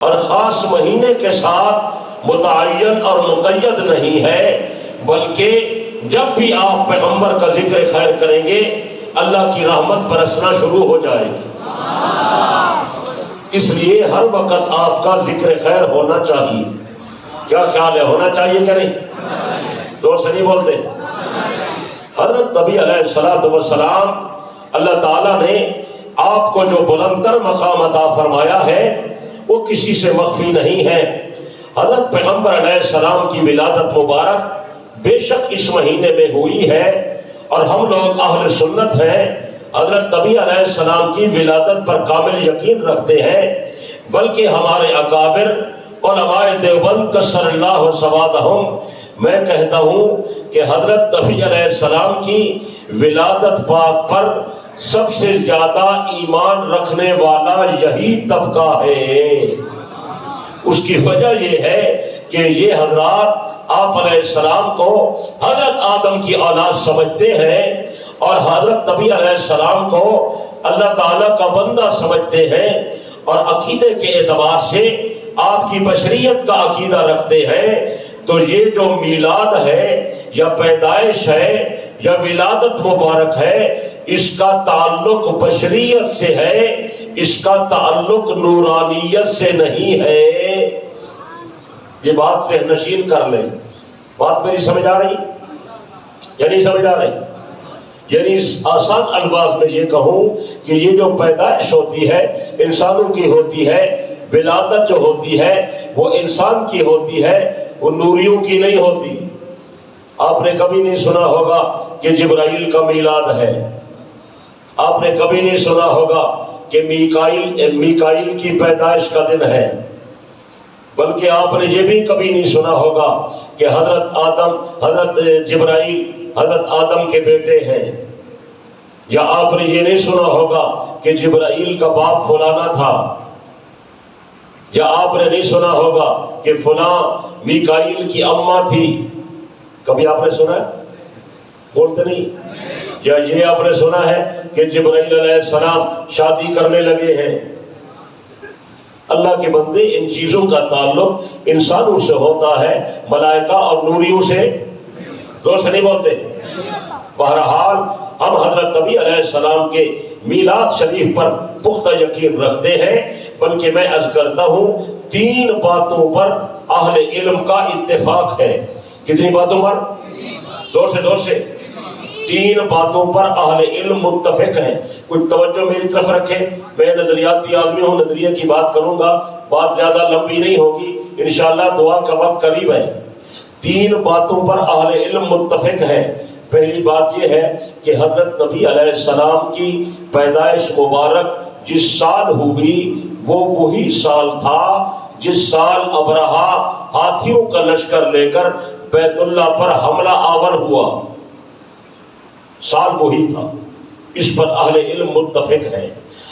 اور خاص مہینے کے ساتھ متعین اور مقید نہیں ہے، بلکہ جب بھی آپ پیغمبر کا ذکر خیر کریں گے اللہ کی رحمت برسنا شروع ہو جائے گی۔ اس لیے ہر وقت آپ کا ذکر خیر ہونا چاہیے۔ کیا خیال ہے، ہونا چاہیے کہ نہیں؟ زور سے نہیں بولتے؟ حضرت نبی علیہ السلام اللہ تعالیٰ نے آپ کو جو بلندتر مقام عطا فرمایا ہے وہ کسی سے مخفی نہیں ہے۔ حضرت پیغمبر علیہ السلام کی ولادت مبارک بے شک اس مہینے میں ہوئی ہے، اور ہم لوگ اہل سنت ہیں، حضرت نبی علیہ السلام کی ولادت پر کامل یقین رکھتے ہیں، بلکہ ہمارے اکابر علماء دیوبند کثر اللہ ثوابہم، میں کہتا ہوں کہ حضرت نبی علیہ السلام کی ولادت پاک پر سب سے زیادہ ایمان رکھنے والا یہی طبقہ ہے۔ اس کی وجہ یہ ہے کہ یہ حضرات آپ علیہ السلام کو حضرت آدم کی اولاد سمجھتے ہیں، اور حضرت نبی علیہ السلام کو اللہ تعالیٰ کا بندہ سمجھتے ہیں، اور عقیدے کے اعتبار سے آپ کی بشریت کا عقیدہ رکھتے ہیں۔ تو یہ جو میلاد ہے یا پیدائش ہے یا ولادت مبارک ہے، اس کا تعلق بشریت سے ہے، اس کا تعلق نورانیت سے نہیں ہے۔ یہ بات سے نشین کر لیں۔ بات میری سمجھ آ رہی یا نہیں سمجھ آ رہی؟ یعنی آسان الفاظ میں یہ کہوں کہ یہ جو پیدائش ہوتی ہے انسانوں کی ہوتی ہے، ولادت جو ہوتی ہے وہ انسان کی ہوتی ہے، وہ نوریوں کی نہیں ہوتی۔ آپ نے کبھی نہیں سنا ہوگا کہ جبرائیل کا میلاد ہے، آپ نے کبھی نہیں سنا ہوگا کہ میکائیل کی پیدائش کا دن ہے، بلکہ آپ نے یہ بھی کبھی نہیں سنا ہوگا کہ حضرت جبرائیل حضرت آدم کے بیٹے ہیں، یا آپ نے یہ نہیں سنا ہوگا کہ جبرائیل کا باپ فلانا تھا، یا آپ نے نہیں سنا ہوگا کہ فلاں میکائیل کی اماں تھی۔ کبھی آپ نے سنا ہے؟ بولتے نہیں؟ یا یہ آپ نے سنا ہے کہ جبرائیل علیہ السلام شادی کرنے لگے ہیں؟ اللہ کے بندے، ان چیزوں کا تعلق انسانوں سے ہوتا ہے، ملائکہ اور نوریوں سے زور سے نہیں بولتے۔ بہرحال ہم حضرت نبی علیہ السلام کے میلاد شریف پر پختہ یقین رکھتے ہیں، بلکہ میں عرض کرتا ہوں 3 باتوں پر اہل علم کا اتفاق ہے۔ کتنی باتوں پر؟ زور سے 3 باتوں پر اہل علم متفق ہیں۔ کچھ توجہ میری طرف رکھیں، میں نظریاتی آدمی ہوں، نظریے کی بات کروں گا، بات زیادہ لمبی نہیں ہوگی، انشاءاللہ دعا کا وقت قریب ہے۔ 3 باتوں پر اہل علم متفق ہیں۔ پہلی بات یہ ہے کہ حضرت نبی علیہ السلام کی پیدائش مبارک جس سال ہوئی وہ وہی سال تھا جس سال ابرہہ ہاتھیوں کا لشکر لے کر بیت اللہ پر حملہ آور ہوا، سال وہی تھا۔ اس پر اہل علم متفق ہیں،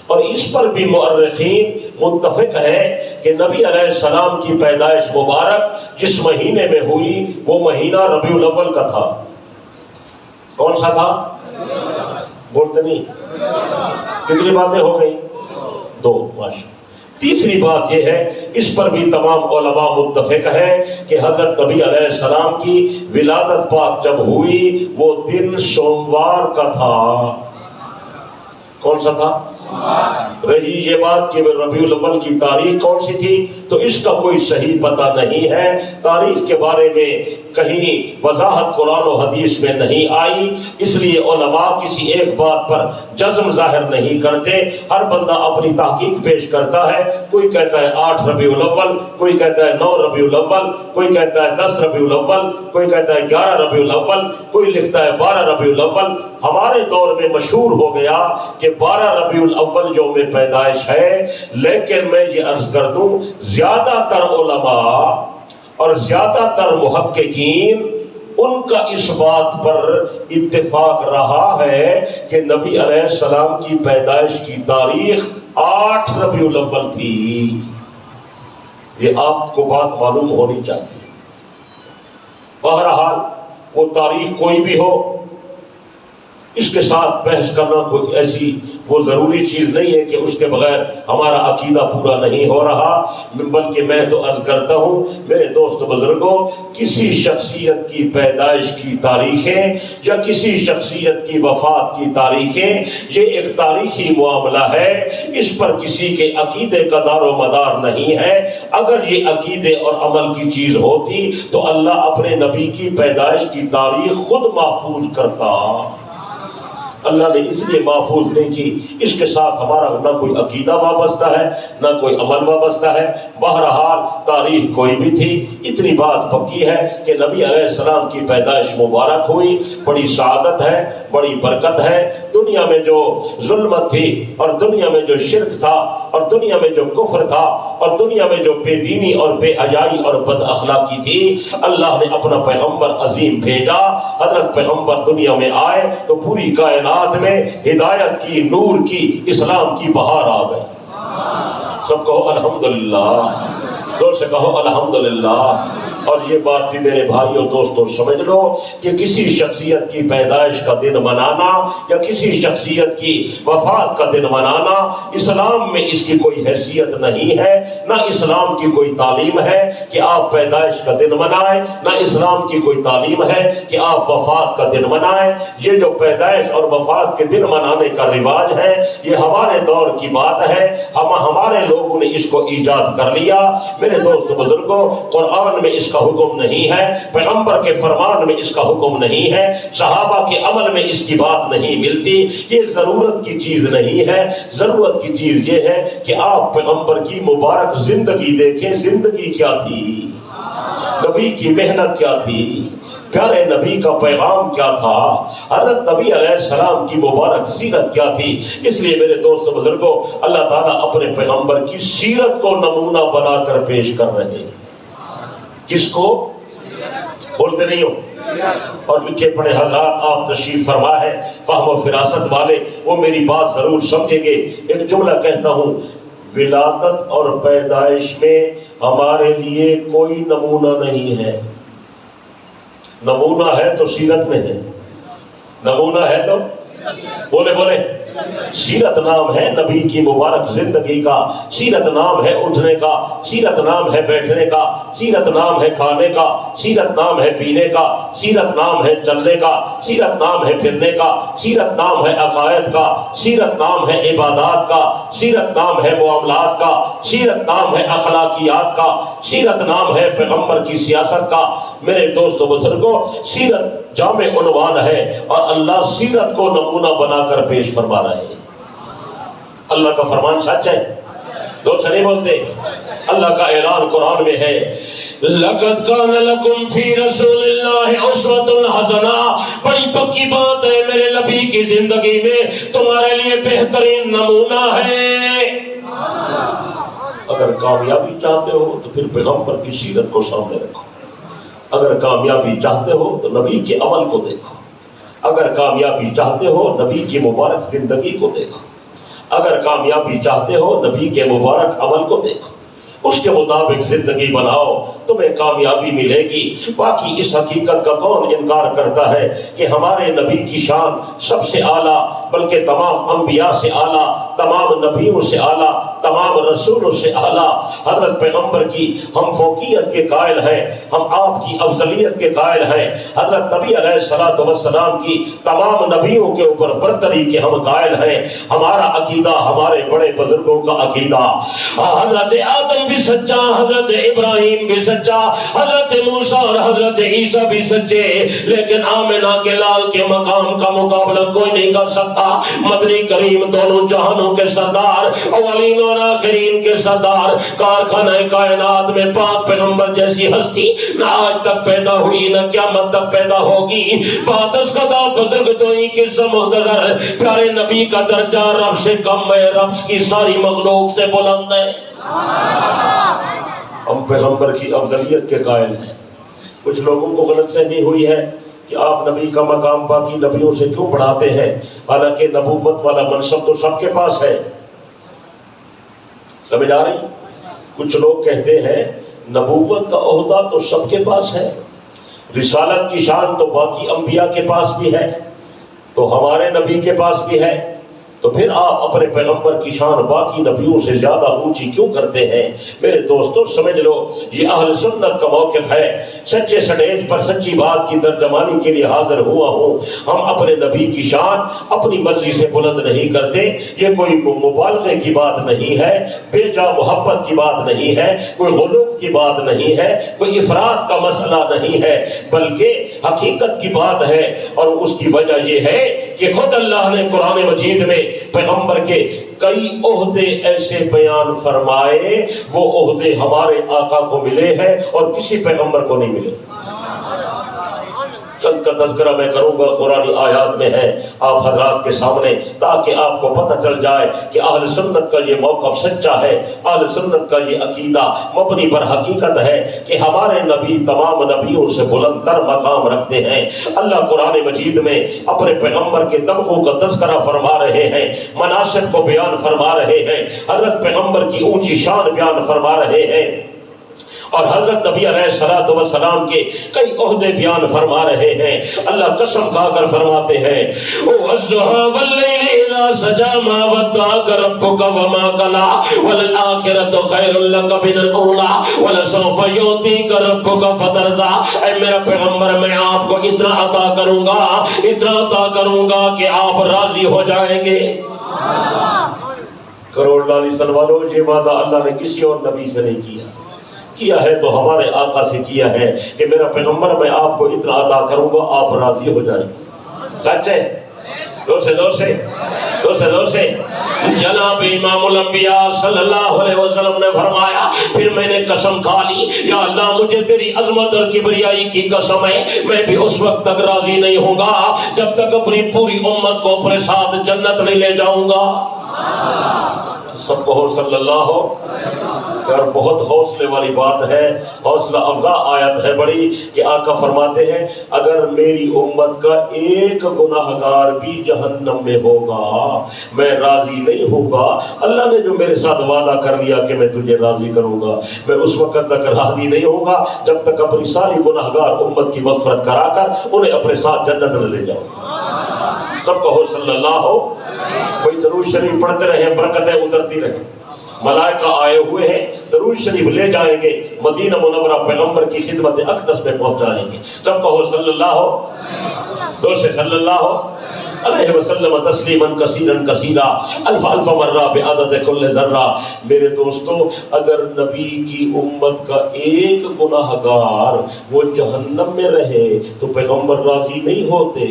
اور اس پر بھی مؤرخین متفق ہیں کہ نبی علیہ السلام کی پیدائش مبارک جس مہینے میں ہوئی وہ مہینہ ربیع الاول کا تھا۔ کون سا تھا؟ بولتے نہیں؟ کتنی باتیں ہو گئی؟ 2، ماشاءاللہ۔ تیسری بات یہ ہے، اس پر بھی تمام علماء متفق ہیں کہ حضرت نبی علیہ السلام کی ولادت پاک جب ہوئی وہ دن سوموار کا تھا۔ کون سا تھا؟ رہی یہ بات کہ ربیع الاول کی تاریخ کون سی تھی تو اس کا کوئی صحیح پتہ نہیں ہے۔ تاریخ کے بارے میں کہیں وضاحت قرآن و حدیث میں نہیں آئی، اس لیے علماء کسی ایک بات پر جزم ظاہر نہیں کرتے، ہر بندہ اپنی تحقیق پیش کرتا ہے۔ کوئی کہتا ہے 8 ربیع الاول، کوئی کہتا ہے 9 ربیع الاول، کوئی کہتا ہے 10 ربیع الاول، کوئی کہتا ہے 11 ربیع الاول، کوئی لکھتا ہے 12 ربیع الاول۔ ہمارے دور میں مشہور ہو گیا کہ 12 ربیع الاول یوم پیدائش ہے، لیکن میں یہ عرض کر دوں زیادہ تر علماء اور زیادہ تر محققین ان کا اس بات پر اتفاق رہا ہے کہ نبی علیہ السلام کی پیدائش کی تاریخ 8 ربیع الاول تھی۔ یہ آپ کو بات معلوم ہونی چاہیے۔ بہرحال وہ تاریخ کوئی بھی ہو، اس کے ساتھ بحث کرنا کوئی ایسی وہ ضروری چیز نہیں ہے کہ اس کے بغیر ہمارا عقیدہ پورا نہیں ہو رہا، بلکہ میں تو عرض کرتا ہوں میرے دوست بزرگوں، کسی شخصیت کی پیدائش کی تاریخیں یا کسی شخصیت کی وفات کی تاریخیں، یہ ایک تاریخی معاملہ ہے، اس پر کسی کے عقیدے کا دار و مدار نہیں ہے۔ اگر یہ عقیدے اور عمل کی چیز ہوتی تو اللہ اپنے نبی کی پیدائش کی تاریخ خود محفوظ کرتا۔ اللہ نے اس لیے محفوظ نہیں کی، اس کے ساتھ ہمارا نہ کوئی عقیدہ وابستہ ہے نہ کوئی عمل وابستہ ہے۔ بہرحال تاریخ کوئی بھی تھی، اتنی بات پکی ہے کہ نبی علیہ السلام کی پیدائش مبارک ہوئی، بڑی سعادت ہے، بڑی برکت ہے۔ دنیا میں جو ظلمت تھی اور دنیا میں جو شرک تھا اور دنیا میں جو کفر تھا اور دنیا میں جو بے دینی اور بے حیائی اور بد اخلاقی تھی، اللہ نے اپنا پیغمبر عظیم بھیجا۔ حضرت پیغمبر دنیا میں آئے تو پوری کائنات میں ہدایت کی، نور کی، اسلام کی بہار آ گئی۔ سب کہو الحمدللہ، زور سے کہو الحمدللہ۔ اور یہ بات بھی میرے بھائیوں دوستوں سمجھ لو کہ کسی شخصیت کی پیدائش کا دن منانا یا کسی شخصیت کی وفات کا دن منانا، اسلام میں اس کی کوئی حیثیت نہیں ہے، نہ اسلام کی کوئی تعلیم ہے کہ آپ پیدائش کا دن منائیں، نہ اسلام کی کوئی تعلیم ہے کہ آپ وفات کا دن منائیں۔ یہ جو پیدائش اور وفات کے دن منانے کا رواج ہے، یہ ہمارے دور کی بات ہے، ہمارے لوگوں نے اس کو ایجاد کر لیا۔ میرے دوست بزرگوں، قرآن میں اس کا حکم نہیں ہے، پیغمبر کے فرمان میں اس کا حکم نہیں ہے، صحابہ کے عمل میں اس کی بات نہیں ملتی۔ یہ ضرورت کی چیز نہیں ہے، ضرورت کی چیز یہ ہے کہ آپ پیغمبر کی مبارک زندگی دیکھیں، زندگی کیا تھی، نبی کی محنت کیا تھی، پیارے نبی کا پیغام کیا تھا، حضرت نبی علیہ السلام کی مبارک سیرت کیا تھی۔ اس لیے میرے دوست بزرگوں، اللہ تعالیٰ اپنے پیغمبر کی سیرت کو نمونہ بنا کر پیش کر رہے ہیں۔ کس کو بولتے نہیں ہو؟ اور لکھے پڑھے حضرات آپ تشریف فرما ہے، فہم و فراست والے وہ میری بات ضرور سمجھیں گے۔ ایک جملہ کہتا ہوں، ولادت اور پیدائش میں ہمارے لیے کوئی نمونہ نہیں ہے۔ نمونہ ہے تو سیرت میں ہے، نمونہ ہے تو بولے بولے سیرت نام ہے نبی کی مبارک زندگی کا، سیرت نام ہے اٹھنے کا، سیرت نام ہے بیٹھنے کا، سیرت نام ہے کھانے کا، سیرت نام ہے پینے کا، سیرت نام ہے چلنے کا، سیرت نام ہے پھرنے کا، سیرت نام ہے عقائد کا، سیرت نام ہے عبادات کا، سیرت نام ہے معاملات کا، سیرت نام ہے اخلاقیات کا، سیرت نام ہے پیغمبر کی سیاست کا۔ میرے دوست و بزرگوں، سیرت جامع عنوان ہے اور اللہ سیرت کو نمونہ بنا کر پیش فرما رہے ہیں۔ اللہ کا فرمان سچ ہے، دوست نہیں بولتے۔ اللہ کا اعلان قرآن میں ہے، لَقَدْ كَانَ لَكُمْ فِي رَسُولِ اللَّهِ أُسْوَةٌ حَسَنَةٌ، بڑی پکی بات ہے، میرے نبی کی زندگی میں تمہارے لیے بہترین نمونہ ہے۔ اگر کامیابی چاہتے ہو تو پھر پیغمبر کی سیرت کو سامنے رکھو، اگر کامیابی چاہتے ہو تو نبی کے عمل کو دیکھو، اگر کامیابی چاہتے ہو نبی کی مبارک زندگی کو دیکھو، اگر کامیابی چاہتے ہو نبی کے مبارک عمل کو دیکھو، اس کے مطابق زندگی بناؤ، تمہیں کامیابی ملے گی۔ باقی اس حقیقت کا کون انکار کرتا ہے کہ ہمارے نبی کی شان سب سے اعلیٰ، بلکہ تمام انبیاء سے اعلیٰ، تمام نبیوں سے اعلیٰ، تمام رسولوں سے اعلیٰ، حضرت پیغمبر کی ہم فوقیت کے قائل ہیں، ہم آپ کی افضلیت کے قائل ہیں، حضرت نبی علیہ السلام کی تمام نبیوں کے اوپر برتری کے ہم قائل ہیں۔ ہمارا عقیدہ ہمارے بڑے بزرگوں کا عقیدہ، حضرت آدم بھی سچا، حضرت ابراہیم بھی سچا، حضرت موسیٰ اور حضرت عیسیٰ بھی سچے، لیکن آمنہ کے لال کے مقام کا مقابلہ کوئی نہیں کر سکتا۔ مدنی کریم دونوں جہانوں کے سردار، اولین اور آخرین کے سردار، کارخانہ کائنات میں پاک پیغمبر جیسی ہستی نہ آج تک پیدا ہوئی نہ قیامت تک پیدا ہوگی۔ بادس کا بزرگ تو ہی قصہ مختصر، پیارے نبی کا درجہ رب سے کم ہے، رب کی ساری مخلوق سے بلند ہے۔ ہم پیغمبر کی افضلیت کے قائل ہیں۔ کچھ لوگوں کو غلط فہمی ہوئی ہے کہ آپ نبی کا مقام باقی نبیوں سے کیوں بڑھاتے ہیں، حالانکہ نبوت والا منصب تو سب کے پاس ہے۔ سمجھ آ رہی؟ کچھ لوگ کہتے ہیں نبوت کا عہدہ تو سب کے پاس ہے، رسالت کی شان تو باقی انبیاء کے پاس بھی ہے، تو ہمارے نبی کے پاس بھی ہے۔ تو پھر آپ اپنے پیغمبر کی شان باقی نبیوں سے زیادہ اونچی کیوں کرتے ہیں؟ میرے دوستو سمجھ لو، یہ اہل سنت کا موقف ہے۔ سچے سٹیج پر سچی بات کی ترجمانی کے لیے حاضر ہوا ہوں۔ ہم اپنے نبی کی شان اپنی مرضی سے بلند نہیں کرتے، یہ کوئی مبالغے کی بات نہیں ہے، بے جا محبت کی بات نہیں ہے، کوئی غلوف کی بات نہیں ہے، کوئی افراط کا مسئلہ نہیں ہے، بلکہ حقیقت کی بات ہے۔ اور اس کی وجہ یہ ہے کہ خود اللہ نے قرآن مجید میں پیغمبر کے کئی عہدے ایسے بیان فرمائے، وہ عہدے ہمارے آقا کو ملے ہیں اور کسی پیغمبر کو نہیں ملے۔ کل کا تذکرہ میں کروں گا، قرآن آیات میں ہے آپ حضرات کے سامنے، تاکہ آپ کو پتہ چل جائے کہ اہل سنت کا یہ موقف سچا ہے، اہل سنت کا یہ عقیدہ مبنی پر حقیقت ہے کہ ہمارے نبی تمام نبیوں سے بلند تر مقام رکھتے ہیں۔ اللہ قرآن مجید میں اپنے پیغمبر کے طبقوں کا تذکرہ فرما رہے ہیں، مناسب کو بیان فرما رہے ہیں، حضرت پیغمبر کی اونچی شان بیان فرما رہے ہیں، اور حضرت نبی علیہ الصلوۃ والسلام کے کئی عہدے بیان فرما رہے ہیں۔ اللہ قسم کھا کر فرماتے ہیں وَالضُّحَىٰ وَاللَّيْلِ إِذَا سَجَىٰ مَا وَدَّعَكَ رَبُّكَ وَمَا قَلَىٰ وَلَلْآخِرَةُ خَيْرٌ لَكَ مِنَ الْأُولَىٰ وَلَسَوْفَ يُعْطِيكَ رَبُّكَ فَتَرْضَىٰ۔ اے میرا پیغمبر، میں آپ کو اتنا عطا کروں گا، اتنا عطا کروں گا کہ آپ راضی ہو جائیں گے۔ کروڑ لالی سنوالو، یہ وعدہ اللہ نے کسی اور نبی سے نہیں کیا ہے تو ہمارے آقا سے کیا ہے کہ میرا پیغمبر میں آپ کو اتنا عطا کروں گا آپ راضی ہو جائیں گے۔ سچ ہے؟ زور سے جناب امام الانبیاء صلی اللہ علیہ وسلم نے فرمایا، پھر میں نے قسم کھا لی، یا اللہ مجھے تیری عظمت اور کبریائی کی قسم ہے، میں بھی اس وقت تک راضی نہیں ہوں گا جب تک اپنی پوری امت کو اپنے ساتھ جنت نہیں لے جاؤں گا۔ سب کو صلی اللہ ہو۔ اور بہت حوصلے والی بات ہے، حوصلہ افزا آیت ہے بڑی، کہ آقا فرماتے ہیں اگر میری امت کا ایک گناہ گار بھی جہنم میں ہوگا میں راضی نہیں ہوں گا۔ اللہ نے جو میرے ساتھ وعدہ کر لیا کہ میں تجھے راضی کروں گا، میں اس وقت تک راضی نہیں ہوں گا جب تک اپنی ساری گناہ گار امت کی مغفرت کرا کر انہیں اپنے ساتھ جنت نہ لے جاؤں۔ سب کہو صلی اللہ ہو۔ کوئی درود شریف پڑھتے رہے، برکتیں اترتی رہیں، ملائکہ آئے ہوئے ہیں، درود شریف لے جائیں گے، مدینہ منورہ پیغمبر کی خدمت اقدس میں پہنچائیں گے۔ سب کہو صلی اللہ ہو، دو سے صلی اللہ ہو علیہ وسلم تسلیما کثیرا کثیرا الف الف مرہ بعدد کل ذرہ۔ میرے دوستو، اگر نبی کی امت کا ایک گناہ گار وہ جہنم میں رہے تو پیغمبر راضی نہیں ہوتے۔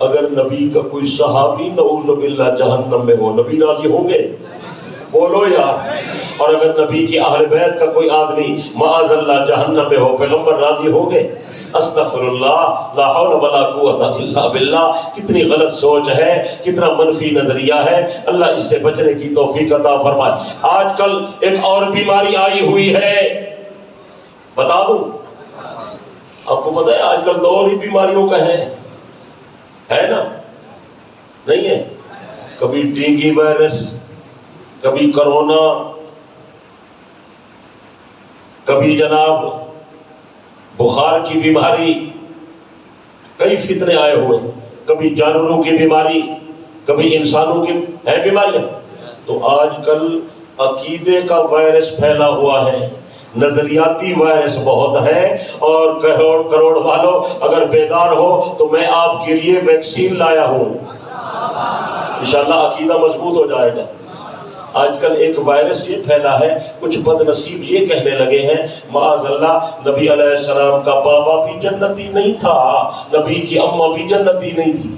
اگر نبی کا کوئی صحابی نعوذ باللہ جہنم میں ہو، نبی راضی ہوں گے؟ بولو یار۔ اور اگر نبی کی اہل بیت کا کوئی آدمی معاذ اللہ جہنم میں ہو، پیغمبر راضی ہوں گے؟ استغفر اللہ، لا حول ولا قوت الا باللہ۔ کتنی غلط سوچ ہے، کتنا منفی نظریہ ہے، اللہ اس سے بچنے کی توفیق عطا فرمائے۔ آج کل ایک اور بیماری آئی ہوئی ہے، بتا دوں آپ کو پتہ ہے؟ آج کل تو اور ہی بیماریوں کا ہے نا؟ نہیں ہے؟ کبھی ڈینگی وائرس، کبھی کرونا، کبھی جناب بخار کی بیماری، کئی فتنے آئے ہوئے، کبھی جانوروں کی بیماری، کبھی انسانوں کی ہے بیماریاں۔ تو آج کل عقیدے کا وائرس پھیلا ہوا ہے، نظریاتی وائرس بہت ہے، اور کروڑ والوں اگر بیدار ہو تو میں آپ کے لیے ویکسین لایا ہوں، انشاءاللہ عقیدہ مضبوط ہو جائے گا۔ آج کل ایک وائرس یہ پھیلا ہے، کچھ بد نصیب یہ کہنے لگے ہیں معاذ اللہ نبی علیہ السلام کا بابا بھی جنتی نہیں تھا، نبی کی اماں بھی جنتی نہیں تھی۔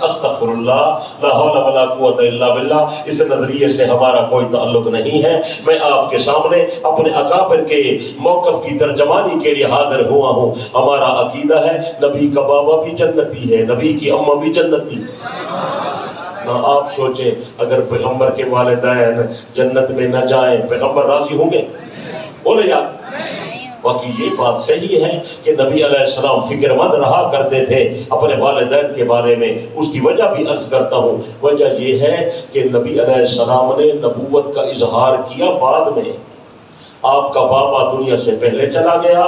استغفر اللہ، لا حول ولا قوت الا باللہ۔ اس نظریے سے ہمارا کوئی تعلق نہیں ہے۔ میں آپ کے سامنے اپنے اکابر کے موقف کی ترجمانی کے لیے حاضر ہوا ہوں۔ ہمارا عقیدہ ہے نبی کا بابا بھی جنتی ہے، نبی کی اماں بھی جنتی ہے۔ نہ آپ سوچیں اگر پیغمبر کے والدین جنت میں نہ جائیں، پیغمبر راضی ہوں گے؟ بولے یار۔ باقی یہ بات صحیح ہے کہ نبی علیہ السلام فکر مند رہا کرتے تھے اپنے والدین کے بارے میں۔ اس کی وجہ بھی عرض کرتا ہوں، وجہ یہ ہے کہ نبی علیہ السلام نے نبوت کا اظہار کیا بعد میں۔ آپ کا بابا دنیا سے پہلے چلا گیا،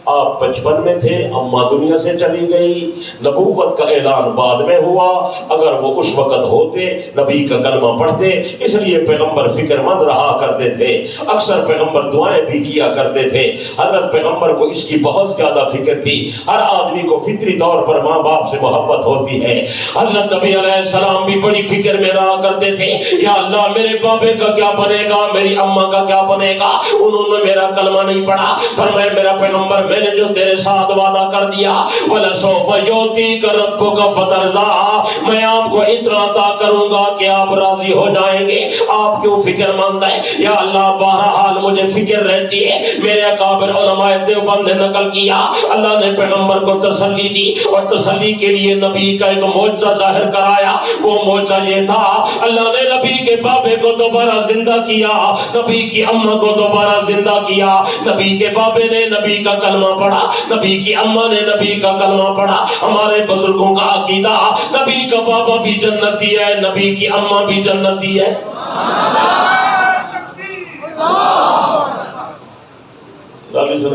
آپ 55 میں تھے، اماں دنیا سے چلی گئی، نبوت کا اعلان بعد میں ہوا۔ اگر وہ اس وقت ہوتے نبی کا کلمہ پڑھتے، اس لیے پیغمبر فکر مند رہا کرتے تھے، اکثر پیغمبر دعائیں بھی کیا کرتے تھے۔ حضرت پیغمبر کو اس کی بہت زیادہ فکر تھی۔ ہر آدمی کو فطری طور پر ماں باپ سے محبت ہوتی ہے۔ حضرت نبی علیہ السلام بھی بڑی فکر میں رہا کرتے تھے، یا اللہ میرے بابے کا کیا بنے گا، میری اماں کا کیا بنے گا، انہوں نے میرا کلمہ نہیں پڑھا۔ فرمایا میرا پیغمبر میں نے جو تیرے ساتھ وعدہ کر دیا، وَلَسَوْفَ يُعْطِيكَ رَبُّكَ فَتَرْضَىٰ، میں آپ کو اتنا عطا کروں گا کہ آپ راضی ہو جائیں گے۔ آپ کیوں فکر مند ہے؟ یا اللہ بہرحال مجھے فکر رہتی ہے۔ میرے اکابر علماء دیوبند نے نقل کیا، اللہ نے پیغمبر کو تسلی دی اور تسلی کے لیے نبی کا ایک معجزہ ظاہر کرایا۔ وہ معجزہ یہ تھا، اللہ نے نبی کے بابے کو دوبارہ زندہ کیا، نبی کی اماں کو دوبارہ زندہ کیا۔ نبی کے بابے نے نبی کا کلمہ پڑھا، نبی کی اماں نے نبی کا کلمہ پڑھا۔ ہمارے بزرگوں کا عقیدہ، نبی کا بابا بھی جنتی ہے، نبی کی اماں بھی جنتی ہے۔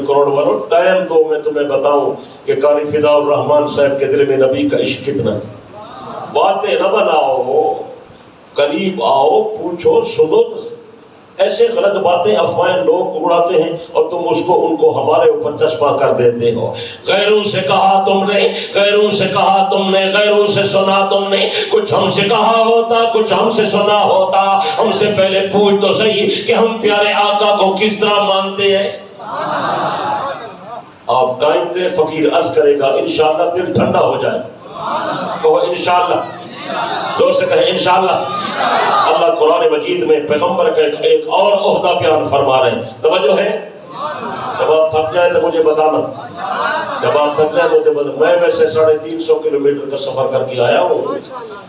کروڑ والوں ٹائم تو میں تمہیں بتاؤں کہ قاری فدا الرحمان صاحب کے دل میں نبی کا عشق کتنا ہے۔ باتیں نہ بناؤ، قریب آؤ، پوچھو، سنو۔ ایسے غلط باتیں افواہیں لوگ اڑاتے ہیں اور تم اس کو ان کو ہمارے اوپر چسپاں کر دیتے ہو۔ غیروں سے کہا تم نے، غیروں سے کہا تم نے، غیروں سے سنا تم نے، کچھ ہم سے کہا ہوتا، کچھ ہم سے سنا ہوتا۔ ہم سے پہلے پوچھ تو صحیح کہ ہم پیارے آقا کو کس طرح مانتے ہیں۔ آپ ٹائم دے، فقیر عرض کرے گا، انشاءاللہ دل ٹھنڈا ہو جائے۔ کہو انشاءاللہ، دور سے کہیں انشاءاللہ۔ اللہ قرآن مجید میں پیغمبر کا ایک اور عہدہ بیان فرما رہے ہیں، توجہ ہے؟ جب آپ تھک جائیں تو مجھے بتانا، جب آپ تھک جائیں مجھے بتانا۔ میں ویسے 350 کلومیٹر کا سفر کر کے آیا ہوں۔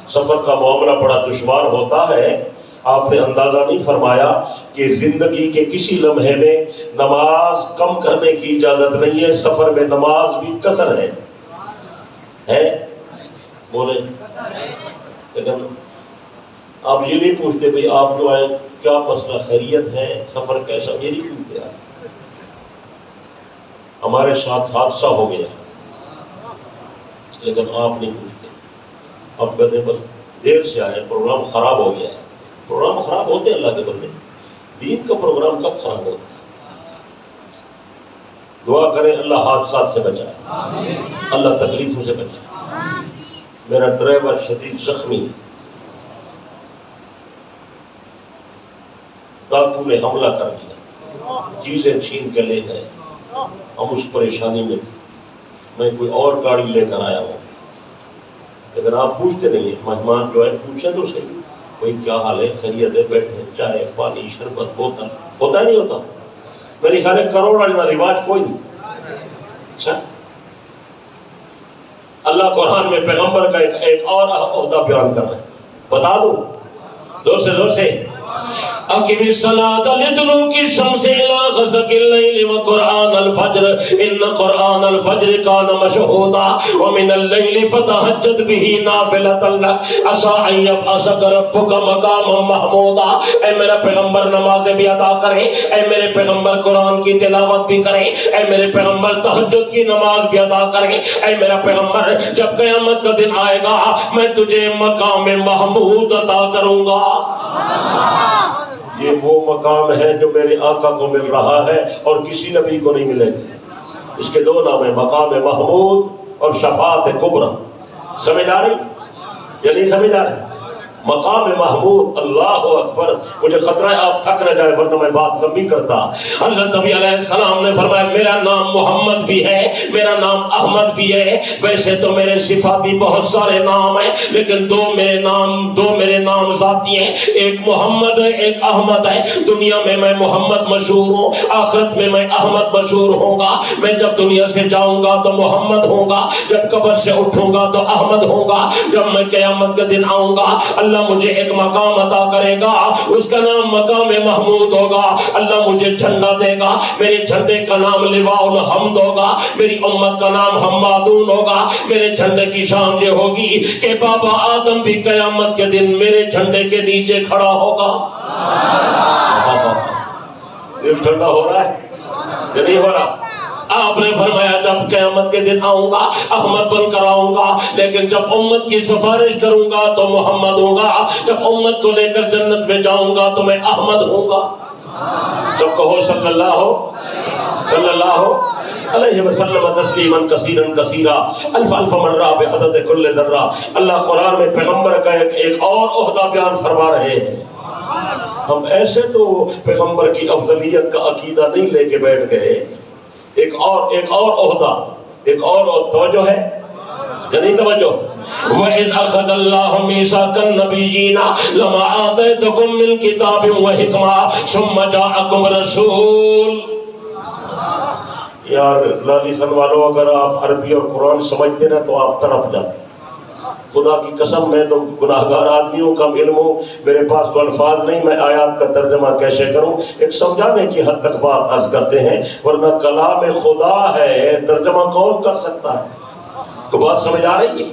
سفر کا معاملہ بڑا دشوار ہوتا ہے۔ آپ نے اندازہ نہیں فرمایا کہ زندگی کے کسی لمحے میں نماز کم کرنے کی اجازت نہیں ہے۔ سفر میں نماز بھی قصر ہے بولے، لیکن آپ یہ نہیں پوچھتے بھئی آپ جو آئے کیا مسئلہ، خیریت ہے، سفر کیسا، یہ نہیں پوچھتے آپ۔ ہمارے ساتھ حادثہ ہو گیا لیکن آپ نہیں پوچھتے، آپ کہتے ہیں بس دیر سے آئے، پروگرام خراب ہو گیا ہے۔ پروگرام خراب ہوتے ہیں اللہ کے بندے، دین کا پروگرام کب خراب ہوتا ہے؟ دعا کریں اللہ حادثات سے بچائے، اللہ تکلیفوں سے بچائے۔ میرا ڈرائیور شدید زخمی، ڈاکو نے حملہ کر دیا، چیزیں چھین کے لے گئے، ہم اس پریشانی میں تھے۔ میں کوئی اور گاڑی لے کر آیا ہوں، لیکن آپ پوچھتے نہیں ہیں۔ مہمان جو ہے پوچھیں تو صحیح، کوئی کیا حال ہے، خیریت ہے، بیٹھے، چائے پانی شربت بوتل، ہوتا ہے نہیں ہوتا؟ میری خیال ہے کروڑ والا رواج کوئی نہیں۔ اچھا، اللہ قرآن میں پیغمبر کا ایک اور عہدہ بیان کر رہے ہیں، بتا دوں زور سے زور سے۔ اقم الصلاة لدلوک الشمس الى غسق اللیل وقرآن الفجر ان قرآن الفجر کان مشہودا ومن اللیل فتہجد به نافلۃ لک عسى ان یبعثک ربک مقاما محمودا۔ اے میرا پیغمبر نمازیں بھی ادا کریں، اے میرے پیغمبر قرآن کی تلاوت بھی کریں، اے میرے پیغمبر تہجد کی نماز بھی ادا کریں۔ اے میرا پیغمبر جب قیامت کا دن آئے گا میں تجھے مقام محمود عطا کروں گا۔ یہ وہ مقام ہے جو میرے آقا کو مل رہا ہے اور کسی نبی کو نہیں ملے گا۔ اس کے دو نام ہیں، مقام محمود اور شفاعت کبریٰ۔ سمجھ آ رہی یا نہیں سمجھ آ رہی؟ مقام محمود، اللہ اکبر۔ مجھے خطرہ ہے آپ تھک نہ جائے ورنہ میں بات لمبی کرتا۔ حضرت نبی علیہ السلام نے فرمایا میرا نام محمد بھی ہے، میرا نام احمد بھی ہے۔ ویسے تو میرے صفاتی بہت سارے نام ہیں لیکن دو میرے نام ذاتی ہیں، ایک محمد ہے، ایک احمد ہے۔ دنیا میں میں محمد مشہور ہوں، آخرت میں میں احمد مشہور ہوں گا۔ میں جب دنیا سے جاؤں گا تو محمد ہوں گا، جب قبر سے اٹھوں گا تو احمد ہوں گا، جب میں قیامت کے دن آؤں گا اللہ مجھے ایک مقام عطا کرے گا، اس کا نام مقام محمود ہوگا۔ اللہ مجھے جھنڈا دے گا، میرے جھنڈے کا نام لواء الحمد ہوگا، میری امت کا نام حمادون ہوگا۔ میرے جھنڈے کی شان یہ ہوگی کہ بابا آدم بھی قیامت کے دن میرے جھنڈے کے نیچے کھڑا ہوگا۔ دل ٹھنڈا ہو رہا ہے یا نہیں ہو رہا؟ آپ نے فرمایا جب قیامت کے دن آؤں گا احمد بن کر آؤں گا، لیکن جب امت کی سفارش کروں گا تو محمد ہوں گا، جب امت کو لے کر جنت میں جاؤں گا تو میں احمد ہوں گا۔ سب کہو صلی اللہ علیہ وسلم تسلیما کثیرا کثیرا، الف الف مرہ بعدد کل ذرہ۔ اللہ قرآن میں پیغمبر کا ایک اور عہدہ بیان فرما رہے ہیں۔ ہم ایسے تو پیغمبر کی افضلیت کا عقیدہ نہیں لے کے بیٹھ گئے، ایک اور عہدہ، ایک اور توجہ ہے یا نہیں توجہ؟ وَإِذْ أَخَذَ اللَّهُ مِيثَاقَ النَّبِيِّينَ لَمَا آتَيْتُكُم مِّن كِتَابٍ وَحِكْمَةٍ ثُمَّ جَاءَكُمْ رَسُولٌ۔ یار لالیسن والو، اگر آپ عربی اور قرآن سمجھتے نا تو آپ تڑپ جاتے۔ خدا کی قسم میں تو گناہگار آدمی ہوں، کم علم ہوں، میرے پاس تو الفاظ نہیں، میں آیات کا ترجمہ کیسے کروں؟ ایک سمجھانے کی حد تک بات عرض کرتے ہیں، ورنہ کلام خدا ہے، ترجمہ کون کر سکتا ہے؟ تو بات سمجھ آ رہی ہے؟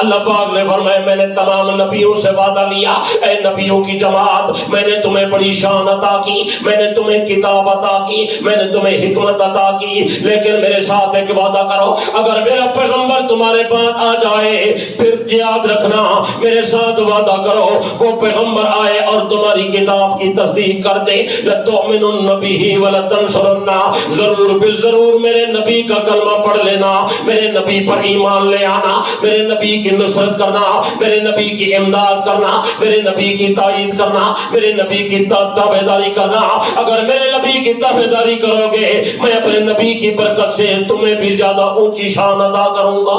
اللہ پاک نے فرمایا میں نے تمام نبیوں سے وعدہ لیا، اے نبیوں کی جماعت، میں نے تمہیں بڑی شان عطا کی، میں نے تمہیں کتاب عطا کی، میں نے تمہیں حکمت عطا کی، لیکن میرے ساتھ ایک وعدہ کرو، اگر میرا پیغمبر تمہارے پاس آ جائے پھر یاد رکھنا، میرے ساتھ وعدہ کرو وہ پیغمبر آئے اور تمہاری کتاب کی تصدیق کر دے، لَتُؤْمِنُنَّ بِهِ وَلَتَنْصُرُنَّهُ، ضرور بالضرور میرے نبی کا کلمہ پڑھ لینا، میرے نبی پر ایمان لے آنا، میرے نبی کی نصرت کرنا، میرے نبی کی امداد کرنا، میرے نبی کی تائید کرنا، میرے نبی کی تابعداری کرنا۔ اگر میرے نبی کی تابعداری کرو گے میں اپنے نبی کی برکت سے تمہیں بھی زیادہ اونچی شان عطا کروں گا۔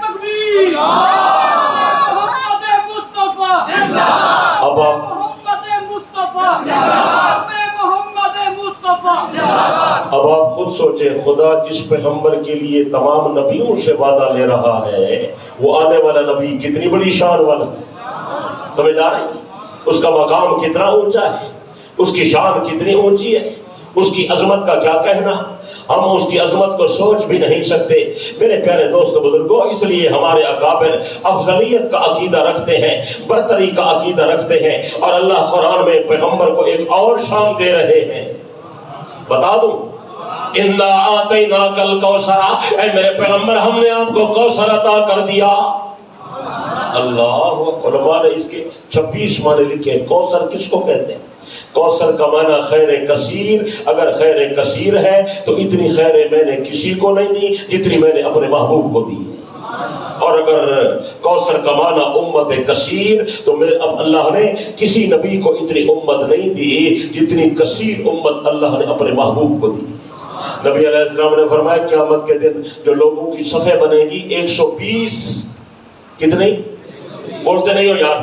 تکبیر! محمد مصطفیٰ زندہ باد! محمد مصطفیٰ زندہ باد! محمد مصطفیٰ زندہ باد! اب آپ خود سوچیں، خدا جس پیغمبر کے لیے تمام نبیوں سے وعدہ لے رہا ہے وہ آنے والا نبی کتنی بڑی شان والا، سمجھ آ رہی ہے؟ اس کا مقام کتنا اونچا ہے، اس کی شان کتنی اونچی ہے، اس کی عظمت کا کیا کہنا، ہم اس کی عظمت کو سوچ بھی نہیں سکتے۔ میرے پیارے دوست بزرگوں، اس لیے ہمارے اکابر افضلیت کا عقیدہ رکھتے ہیں، برتری کا عقیدہ رکھتے ہیں، اور اللہ قرآن میں پیغمبر کو ایک اور شان دے رہے ہیں۔ بتا دوں، اِنَّا آتَيْنَاكَ الْكَوْثَرَ، اے میرے پیغمبر ہم نے آپ کو کوثر عطا کر دیا۔ اللہ، علماء نے اس کے 26 معنی لکھے۔ کوثر کس کو کہتے ہیں؟ کوثر کا معنی خیر کثیر، اگر خیر کثیر ہے تو اتنی خیر میں نے کسی کو نہیں دی جتنی میں نے اپنے محبوب کو دی، اور اگر کوثر کا معنی امت کثیر تو اب اللہ نے کسی نبی کو اتنی امت نہیں دی جتنی کثیر امت اللہ نے اپنے محبوب کو دی۔ نبی علیہ السلام نے فرمایا قیامت کے دن جو لوگوں کی صفیں بنے گی 120، کتنی بولتے نہیں ہو یار،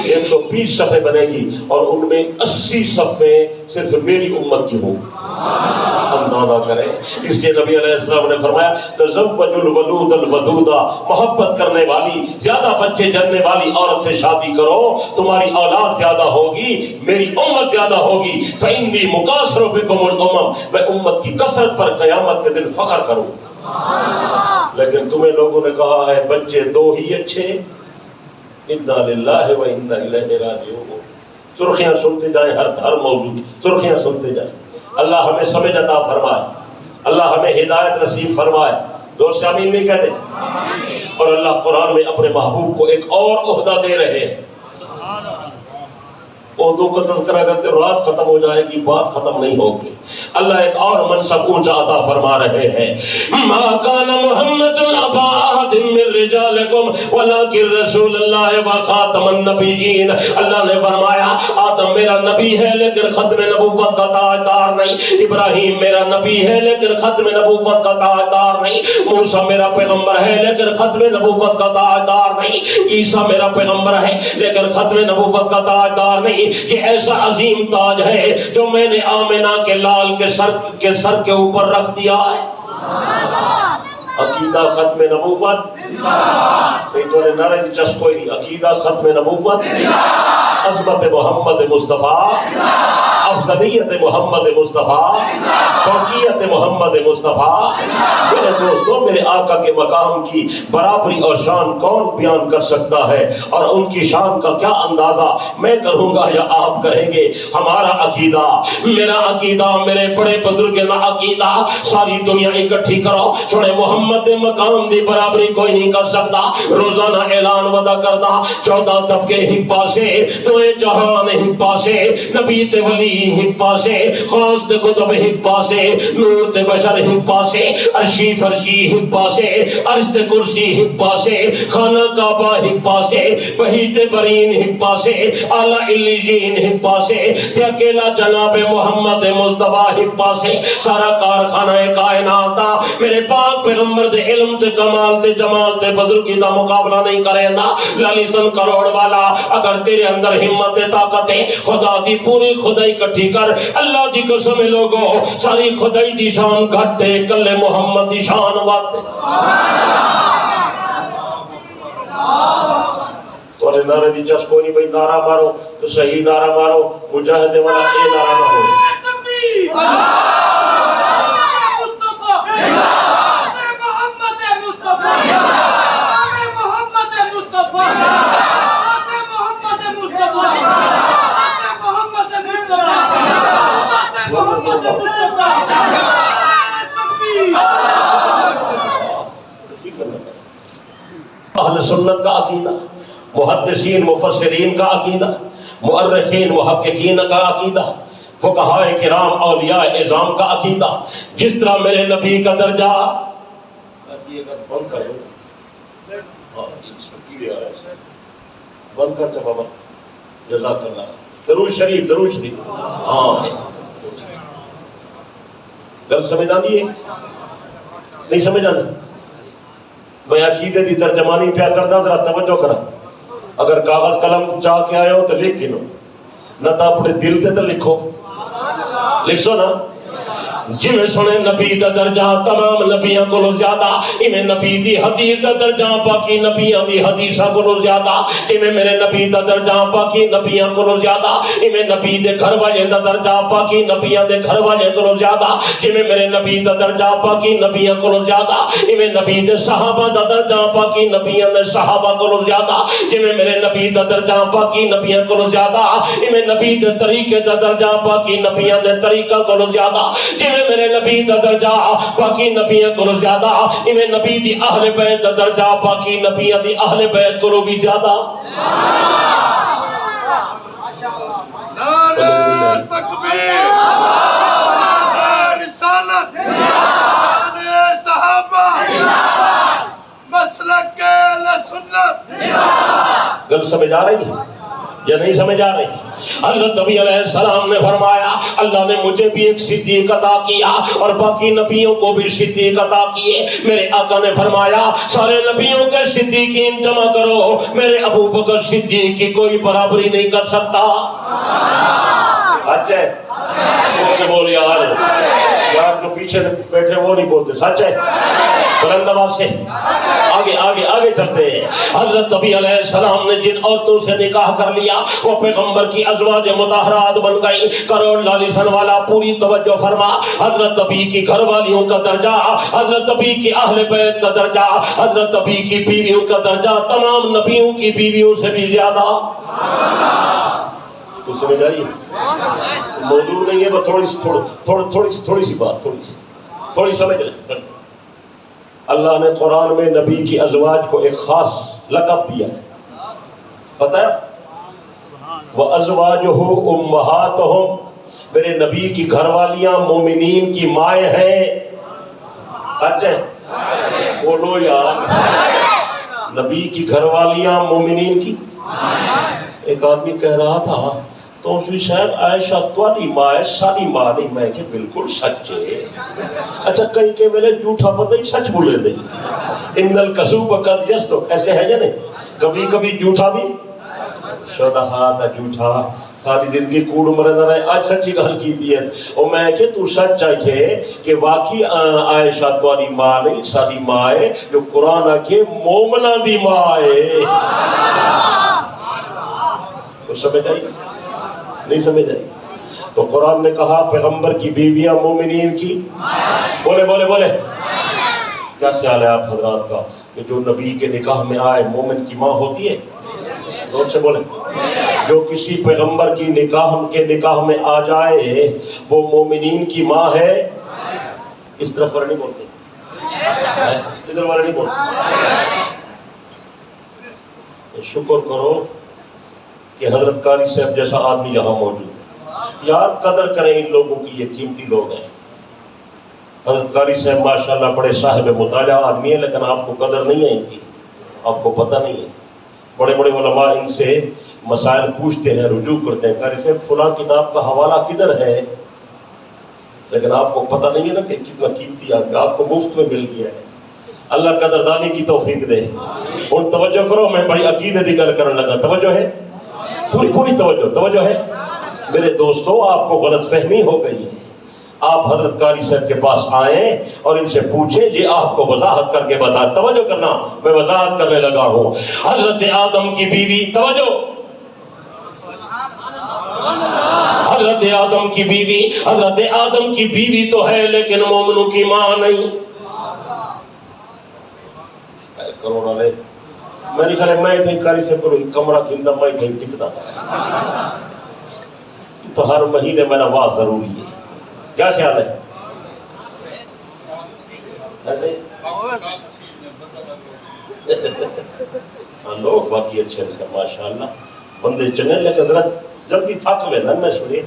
120 صفیں بنے گی، اور ان میں 80 صفیں صرف میری امت کی ہوں۔ اندازہ کریں، اس لیے نبی علیہ السلام نے فرمایا تزوج الولود الودودہ، محبت کرنے والی، زیادہ بچے جننے والی عورت سے شادی کرو، تمہاری اولاد زیادہ ہوگی، میری امت زیادہ ہوگی۔ فإنی مکاثر بکم الامم، میں امت کی کثرت پر قیامت کے دن فخر کروں۔ لیکن تمہیں لوگوں نے کہا ہے بچے 2 ہی اچھے، انا للہ و انا الیہ راجعون۔ سرخیاں سنتے جائیں، ہر موضوع سرخیاں سنتے جائیں۔ اللہ ہمیں سمجھ عطا فرمائے، اللہ ہمیں ہدایت نصیب فرمائے۔ دوست آمین نہیں کہتے؟ اور اللہ قرآن میں اپنے محبوب کو ایک اور عہدہ دے رہے ہیں۔ عہدوں کا تذکرہ کرتے رات ختم ہو جائے گی، بات ختم نہیں ہوگی۔ اللہ ایک اور منصب اونچا عطا فرما رہے ہیں۔ ما کان محمد ابا احد من رجالکم ولکن رسول اللہ وخاتم النبیین۔ اللہ نے فرمایا آدم میرا نبی ہے لیکن ختم نبوت کا تاجدار نہیں، ابراہیم میرا نبی ہے لیکن ختم نبوت کا تاجدار نہیں، موسیٰ میرا پیغمبر ہے لیکن ختم نبوت کا تاجدار نہیں، عیسیٰ میرا پیغمبر ہے لیکن ختم نبوت کا تاجدار نہیں۔ یہ ایسا عظیم تاج ہے جو میں نے آمنہ کے لال کے سر کے اوپر رکھ دیا ہے۔ عقیدہ ختم نبوت، نہیں تو نعرہ چس کوئی نہیں، عقیدہ ختم نبوت، عظمت محمد مصطفیٰ، افضلیت محمد مصطفیٰ، فوقیت محمد مصطفیٰ۔ میرے دوستوں، میرے آقا کے مقام کی برابری اور شان کون بیان کر سکتا ہے، اور ان کی شان کا کیا اندازہ میں کروں گا یا آپ کریں گے؟ ہمارا عقیدہ، میرا عقیدہ، میرے بڑے بزرگ نا عقیدہ، ساری دنیا اکٹھی کرو، سنے محمد مقام دی برابری کوئی نہیں کر سکتا۔ روزانہ اعلان ودا کردہ 14 طبقے ہک پاسے، دوئے جہان ہک پاسے، نبی تے ولی ہک پاسے، خاص تے کتب ہک پاسے، نور تے بشر ہک پاسے، عرشی فرشی ہک پاسے، عرش تے کرسی ہک پاسے، خانہ کعبہ ہک پاسے، بہیت برین ہک پاسے، اعلیٰ علیین ہک پاسے، تے اکیلا جناب محمد مصطفیٰ ہک پاسے۔ سارا کارخانہ کائنات دا میرے پاک پیغمبر دے علم تے کمال تے جمال تے بزرگی دا مقابلہ نہیں کرے نا۔ لالیسن کروڑ والا، اگر تیرے اندر ہمت طاقت ہے، خدا دی پوری خدائی کٹھی کر، اللہ دی قسم لوگو، ساری خدائی دی شان گھٹے، کلے محمد دی شان وقت۔ تو نے نعرے دی چس کوئی نہیں بھئی، نعرہ مارو تو صحیح نعرہ مارو، مجاہد والا اے نعرہ نہ ہو۔ اہل سنت کا عقیدہ، محدثین مفسرین کا عقیدہ، مؤرخین محققین کا عقیدہ، فقہاء کرام اولیاء اعظام کا عقیدہ، جس طرح میرے نبی کا درجہ بند کرو، بند کر جا بابا، جزاک اللہ، درود شریف، درود شریف، ہاں گل سمجھ آندی ہے؟ نہیں سمجھ آندی؟ میں عقیدے دی ترجمانی پیا کردا، ذرا توجہ کرا۔ اگر کاغذ قلم چاہ کے آئے ہو تو لکھ گنو، نہ تو اپنے دل تے تو لکھو، لکھ سو نا۔ جی میں سنے نبی دا درجہ تمام نبیاں کو زیادہ، ایمیں نبی دی حدیث دا درجہ باقی نبیاں دی حدیثہ کو زیادہ، ایمیں میرے نبی دا درجہ باقی نبیاں کو زیادہ، ایمیں نبی دے گھر والے دا درجہ باقی نبیاں دے گھر والے کو زیادہ، جیمیں میرے نبی دا درجہ باقی نبیاں کو زیادہ، ایمیں نبی دے صحابہ دا درجہ باقی نبیاں دے صحابہ کو زیادہ، جیمیں میرے نبی دا درجہ باقی نبیاں کو زیادہ، ایمیں نبی دے طریقے دا درجہ باقی نبیاں دے طریقہ کو زیادہ، میرے نبی دا درجہ باقی نبیوں کو زیادہ، ایویں نبی دی اہل بیت دا درجہ باقی نبیوں دی اہل بیت کو بھی زیادہ۔ نعرہ تکبیر، شان رسالت، شان صحابہ، مسلک اہل سنت۔ گل سمجھ آ رہی ہے یا نہیں سمجھ آ رہی؟ حضرت نبی علیہ السلام نے فرمایا اللہ نے مجھے بھی ایک صدیق عطا کیا اور باقی نبیوں کو بھی صدیق عطا کیے۔ میرے آقا نے فرمایا سارے نبیوں کے صدیقین جمع کرو، میرے ابو بکر صدیق کی کوئی برابری نہیں کر سکتا۔ سچ ہے؟ مجھ سے بول یار جو پیچھے بیٹھے وہ نہیں بولتے، سچ ہے؟ بلند آواز سے آگے آگے آگے چلتے ہیں۔ حضرت نبی علیہ السلام نے جن عورتوں سے نکاح کر لیا وہ پیغمبر کی ازواج مطہرات بن گئی۔ کروڑ لالیسن والا پوری توجہ فرما، حضرت نبی کی گھر والیوں کا درجہ، حضرت نبی کی اہل بیت کا درجہ، حضرت نبی کی بیویوں کا درجہ تمام نبیوں کی بیویوں سے بھی زیادہ۔ کچھ سمجھ آئیے؟ موضوع نہیں ہے، بس تھوڑی سی بات، تھوڑی سمجھ رہے۔ اللہ نے قرآن میں نبی کی ازواج کو ایک خاص لقب دیا ہے، پتہ ہے؟ وَأَزْوَاجُهُ أُمَّهَاتُهُمْ، میرے نبی کی گھر والیاں مومنین کی مائیں ہیں۔ سچ ہے؟ بولو یار، نبی کی گھر والیاں مومنین کی۔ ایک آدمی کہہ رہا تھا تو اسی صاحب عائشہ تواڈی ماں ہے ساری ماں نہیں، میں کہ بالکل سچ ہے۔ اچھا کئی کہ میرے جھوٹا پتہ ہی سچ بولے دے، ان الکذوب قد یصدق، ایسے ہے یا نہیں؟ کبھی کبھی جھوٹا بھی شودا دا جھوٹا ساری زندگی کوڑ مرے نہ رہے، آج سچی گل کی دی ہے۔ اور میں کہ تو سچ چاہیے کہ واقعی عائشہ تواڈی ماں نہیں ساری ماں ہے، جو قرآن کے مومنہ دی ماں ہے۔ سمجھ آئی؟ نہیں سمجھ آئی؟ تو قرآن نے کہا پیغمبر کی بیویاں مومنین کی بولے بولے بولے کیا خیال ہے آپ حضرات کا کہ جو نبی کے نکاح میں آئے مومن کی ماں ہوتی ہے؟ زور سے بولے. جو کسی پیغمبر کی نکاح میں آ جائے وہ مومنین کی ماں ہے. اس طرف والے نہیں بولتے, ادھر والے نہیں بولتے. شکر کرو کہ حضرت قاری صاحب جیسا آدمی یہاں موجود ہے. یار قدر کریں ان لوگوں کی, یہ قیمتی لوگ ہیں. حضرت قاری صاحب ماشاءاللہ بڑے صاحب مطالعہ آدمی ہیں, لیکن آپ کو قدر نہیں ہے ان کی, آپ کو پتہ نہیں ہے. بڑے بڑے علماء ان سے مسائل پوچھتے ہیں, رجوع کرتے ہیں, قاری صاحب فلاں کتاب کا حوالہ کدھر ہے, لیکن آپ کو پتہ نہیں ہے نا کہ کتنا قیمتی آدمی آپ کو مفت میں مل گیا ہے. اللہ قدردانی کی توفیق دے. اور توجہ کرو, میں بڑی عقیدے کی گل کرنے لگا. توجہ ہے, پوری توجہ ہے. میرے دوستو, آپ کو غلط فہمی ہو گئی ہے. آپ حضرت قاری صاحب کے پاس آئیں اور ان سے پوچھیں, یہ آپ کو وضاحت کر کے بتائیں. توجہ کرنا, میں وضاحت کرنے لگا ہوں. حضرت آدم کی بیوی, توجہ, حضرت آدم کی بیوی, حضرت آدم کی بیوی تو ہے لیکن مومنوں کی ماں نہیں. کروڑ والے میری خیال ہے میں تھے قاری صاحب کو کمرہ گندہ میں تھے ٹکتا. تو ہر مہینے میرا واہ ضروری ہے. کیا خیال ہے؟ ایسے لوگ باقی اچھے ہیں ماشاءاللہ, بندے چنے, لیکن ذرا جلدی تھک لینا. میں سنیے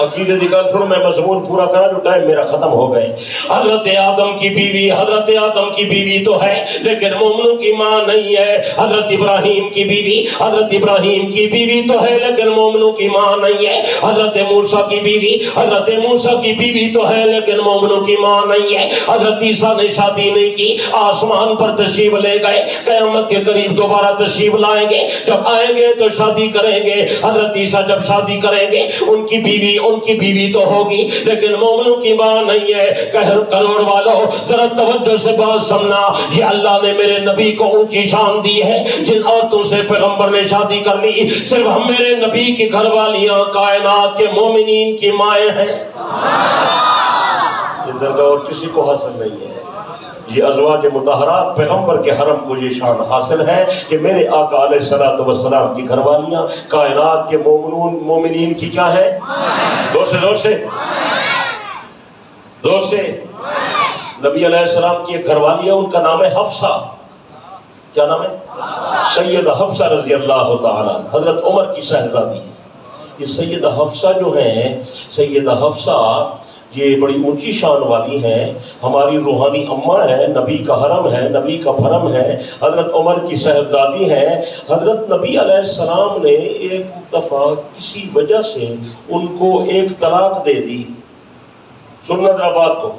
عقیدے کی گل سنو, میں مضمون پورا کرا, جو ٹائم میرا ختم ہو گئے. حضرت آدم کی بیوی, حضرت آدم کی بیوی تو ہے لیکن مومنوں کی ماں نہیں ہے. حضرت ابراہیم کی بیوی, حضرت ابراہیم کی بیوی تو ہے لیکن مومنوں کی ماں نہیں ہے. حضرت موسیٰ کی بیوی, حضرت موسیٰ کی بیوی تو ہے لیکن مومنوں کی ماں نہیں ہے. حضرت عیسیٰ نے شادی نہیں کی, آسمان پر تشریف لے گئے, قیامت کے قریب دوبارہ تشریف لائیں گے. جب آئیں گے تو شادی کریں گے. حضرت عیسیٰ جب شادی کریں گے ان کی بیوی تو ہوگی لیکن مومنوں کی ماں نہیں ہے. کروڑ والوں ذرا توجہ سے بات سننا, یہ اللہ نے میرے نبی کو اونچی شان دی ہے. جن عورتوں سے پیغمبر نے شادی کر لی, صرف ہم میرے نبی کی گھر والیاں کائنات کے مومنین کی مائیں ہیں. یہ درجہ اور کسی کو حاصل نہیں ہے. یہ ازواج مطہرات پیغمبر کے حرم کو یہ شان حاصل ہے کہ میرے آقا علیہ الصلوۃ والسلام کی گھر والیاں کائنات کے مومنین کی کیا ہے؟ زور سے نبی علیہ السلام کی ایک گھر والی ہے, ان کا نام ہے حفصہ. کیا نام ہے؟ سیدہ حفصہ رضی اللہ تعالیٰ, حضرت عمر کی شہزادی. یہ سیدہ حفصہ جو ہیں, سیدہ حفصہ یہ بڑی اونچی شان والی ہیں, ہماری روحانی اماں ہیں, نبی کا حرم ہے, نبی کا بھرم ہے, حضرت عمر کی صاحبزادی ہیں. حضرت نبی علیہ السلام نے ایک دفعہ کسی وجہ سے ان کو ایک طلاق دے دی. سننا ذرا بات کو,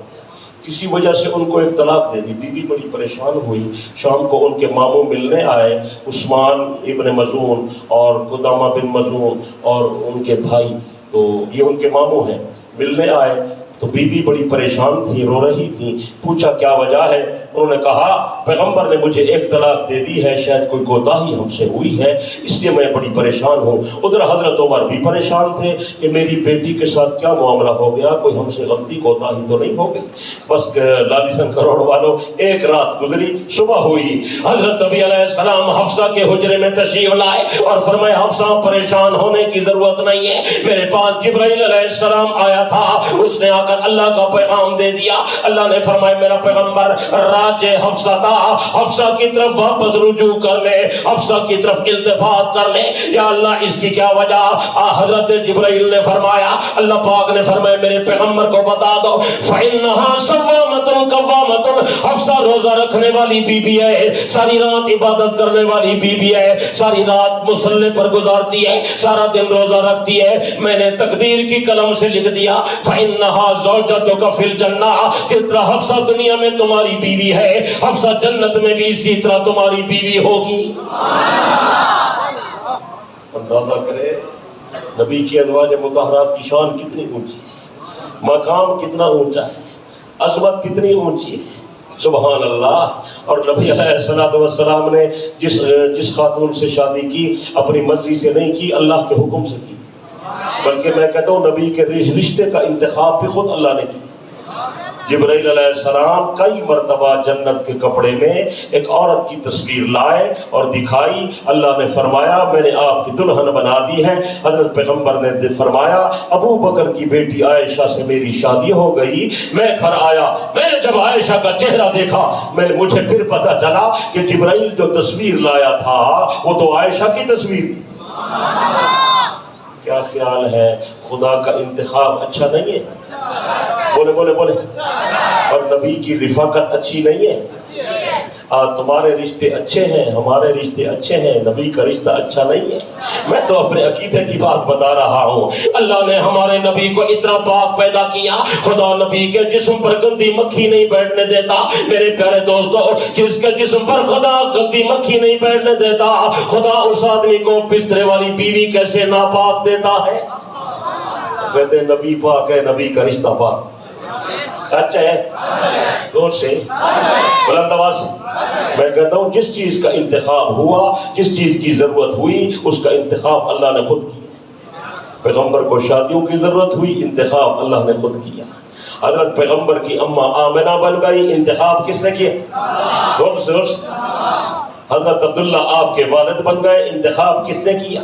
کسی وجہ سے ان کو ایک طلاق دے دی. بی بی بڑی پریشان ہوئی. شام کو ان کے ماموں ملنے آئے, عثمان ابن مظعون اور قدامہ بن مظعون اور ان کے بھائی, تو یہ ان کے ماموں ہیں, ملنے آئے. تو بی بی بڑی پریشان تھی, رو رہی تھی. پوچھا کیا وجہ ہے؟ انہوں نے کہا پیغمبر نے مجھے ایک طلاق دے دی ہے, شاید کوئی کوتاہی ہم سے ہوئی ہے, اس لیے میں بڑی پریشان ہوں. ادھر حضرت عمر بھی پریشان تھے کہ میری بیٹی کے ساتھ کیا معاملہ ہو گیا, کوئی ہم سے غلطی کوتاہی تو نہیں ہو گئی. بس لالی سن کروڑ والوں, ایک رات گزری, صبح ہوئی. حضرت نبی علیہ السلام حفصہ کے حجرے میں تشریف لائے اور فرمائے حفصہ پریشان ہونے کی ضرورت نہیں ہے, میرے پاس جبرائیل علیہ السلام آیا تھا, اس نے آ کر اللہ کا پیغام دے دیا. اللہ نے فرمایا میرا پیغمبر راج حفصہ تھا, حفصہ کی طرف واپس رجوع کر لے, حفصہ کی طرف التفات کر لے. یا اللہ اس کی کیا وجہ؟ حضرت جبرائیل نے فرمایا, اللہ پاک نے فرمایا میرے پیغمبر کو بتا دو فَإِنَّهَا صَوَّامَةٌ قَوَّامَةٌ, حفصہ روزہ رکھنے والی بی بی ہے, ساری رات عبادت کرنے والی بی بی ہے, ساری رات مصلی پر گزارتی ہے, سارا دن روزہ رکھتی ہے. میں نے تقدیر کی قلم سے لکھ دیا فَإِنَّهَا زَوْجَتُكَ فِي الْجَنَّةِ, اس طرح حفصہ دنیا میں تمہاری بیوی ہے, حفصہ جنت میں بھی اسی طرح تمہاری بیوی ہوگی. اندازہ کرے نبی کی ازواج مطہرات کی شان کتنی اونچی ہے, مقام کتنا اونچا ہے, عظمت کتنی اونچی ہے. سبحان اللہ۔ اور نبی علیہ الصلوۃ والسلام نے جس خاتون سے شادی کی اپنی مرضی سے نہیں کی، اللہ کے حکم سے کی، بلکہ میں کہتا ہوں نبی کے رشتے کا انتخاب بھی خود اللہ نے کیا۔ جبرائیل علیہ السلام کئی مرتبہ جنت کے کپڑے میں ایک عورت کی تصویر لائے اور دکھائی، اللہ نے فرمایا میں نے آپ کی دلہن بنا دی ہے۔ حضرت پیغمبر نے فرمایا ابو بکر کی بیٹی عائشہ سے میری شادی ہو گئی، میں گھر آیا، میں نے جب عائشہ کا چہرہ دیکھا مجھے پھر پتہ چلا کہ جبرائیل جو تصویر لایا تھا وہ تو عائشہ کی تصویر تھی۔ کیا خیال ہے، خدا کا انتخاب اچھا نہیں ہے؟ بولے بولے بولے۔ اور نبی کی رفاقت اچھی نہیں ہے؟ تمہارے رشتے اچھے ہیں، ہمارے رشتے اچھے ہیں، نبی کا رشتہ اچھا نہیں ہے؟ میں تو اپنے عقیدے کی بات بتا رہا ہوں۔ اللہ نے ہمارے نبی کو اتنا پاک پیدا کیا، خدا نبی کے جسم پر گندی مکھی نہیں بیٹھنے دیتا۔ میرے پیارے دوستو، جس کے جسم پر خدا گندی مکھی نہیں بیٹھنے دیتا، خدا اس آدمی کو بسترے والی بیوی کیسے ناپاک دیتا ہے؟ کہتے ہیں نبی پاک ہے، نبی کا رشتہ پاک۔ سچ ہے؟ دور سے بلند آواز سے میں کہتا ہوں جس چیز کا انتخاب ہوا، جس چیز کی ضرورت ہوئی، اس کا انتخاب اللہ نے خود کیا۔ پیغمبر کو شادیوں کی ضرورت ہوئی، انتخاب اللہ نے خود کیا۔ حضرت پیغمبر کی اماں آمنہ بن گئی، انتخاب کس نے کیا؟ دور سے دور سے۔ حضرت عبداللہ آپ کے والد بن گئے، انتخاب کس نے کیا؟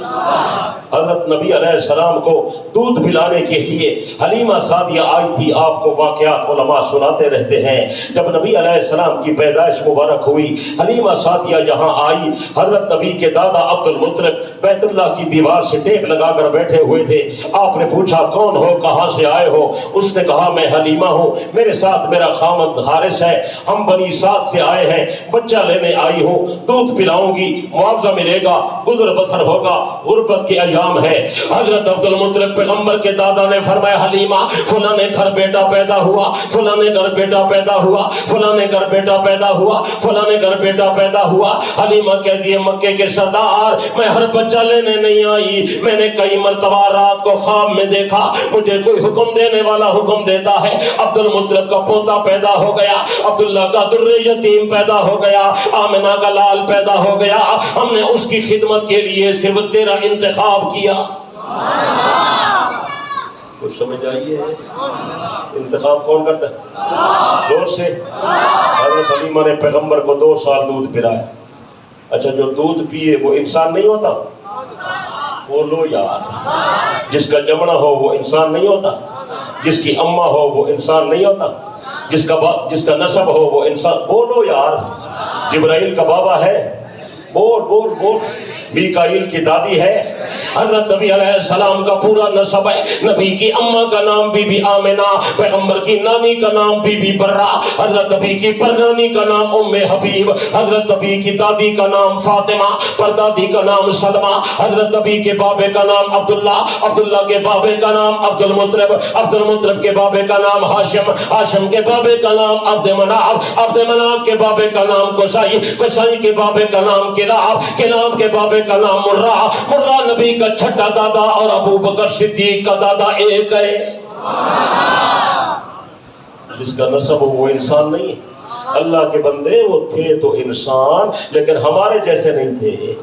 حضرت نبی علیہ السلام کو دودھ پلانے کے لیے حلیمہ سعدیہ آئی تھی۔ آپ کو واقعات علماء سناتے رہتے ہیں۔ جب نبی علیہ السلام کی پیدائش مبارک ہوئی، حلیمہ سعدیہ یہاں آئی، حضرت نبی کے دادا عبد المطلب بیت اللہ کی دیوار سے ٹیک لگا کر بیٹھے ہوئے تھے۔ آپ نے پوچھا کون ہو، کہاں سے آئے ہو؟ اس نے کہا میں حلیمہ ہوں، میرے ساتھ میرا خامد حارث ہے، ہم بنی سعد سے آئے ہیں، بچہ لینے آئی ہوں، دودھ پلاؤں گی، معاوضہ ملے گا، گزر بسر ہوگا، غربت کے ایام ہے۔ حضرت عبد المطلب پیغمبر کے دادا نے فرمایا حلیمہ فلاں نے گھر بیٹا پیدا ہوا، فلاں نے گھر بیٹا پیدا ہوا، فلاں نے گھر بیٹا پیدا ہوا، فلاں نے گھر بیٹا پیدا ہوا۔ حلیمہ کہہ دیے مکے کے سردار میں ہر بچہ لینے نہیں آئی، میں نے کئی مرتبہ رات کو خواب میں دیکھا مجھے کوئی حکم دینے والا حکم دیتا ہے۔ عبد المطلب کا پوتا پیدا ہو گیا، عبداللہ کا در یتیم پیدا ہو گیا، آمنہ کا لال پیدا ہو گیا، ہم نے اس کی خدمت کے لیے صرف تیرا انتخاب کیا۔ کچھ سمجھ آئیے؟ انتخاب کون کرتا ہے؟ زور سے۔ حضرت حلیمہ نے پیغمبر کو 2 سال دودھ پلایا۔ اچھا جو دودھ پیے وہ انسان نہیں ہوتا؟ بولو یار، جس کا جمنا ہو وہ انسان نہیں ہوتا؟ جس کی اماں ہو وہ انسان نہیں ہوتا؟ جس کا نسب ہو وہ انسان؟ بولو یار۔ جبرائیل کا بابا ہے، بول بول بول۔ میکائیل کی دادی ہے، حضرت نبی علیہ السلام کا پورا نسب ہے۔ نبی کی اماں کا نام بی بی آمنہ، پیغمبر کی نانی کا نام بی بی برہ، حضرت نبی کی پرنانی کا نام ام حبیب، حضرت نبی کی دادی کا نام فاطمہ، پردادی کا نام سلمہ، حضرت نبی کے بابے کا نام عبداللہ، عبداللہ کے بابے کا نام عبد المطلب، عبد المطلب کے بابے کا نام ہاشم، ہاشم کے بابے کا نام عبد مناف، عبد مناف کے بابے کا نام قصی، قصی کے بابے کا نام کلاب، کلاب کے بابے کا نام مرہ، مرہ نبی کا چھٹا دادا اور ابو بکر صدیق کا دادا ایک ہے۔ جس کا نسب وہ انسان نہیں ہے۔ اللہ کے بندے وہ تھے تو انسان، لیکن ہمارے جیسے نہیں تھے۔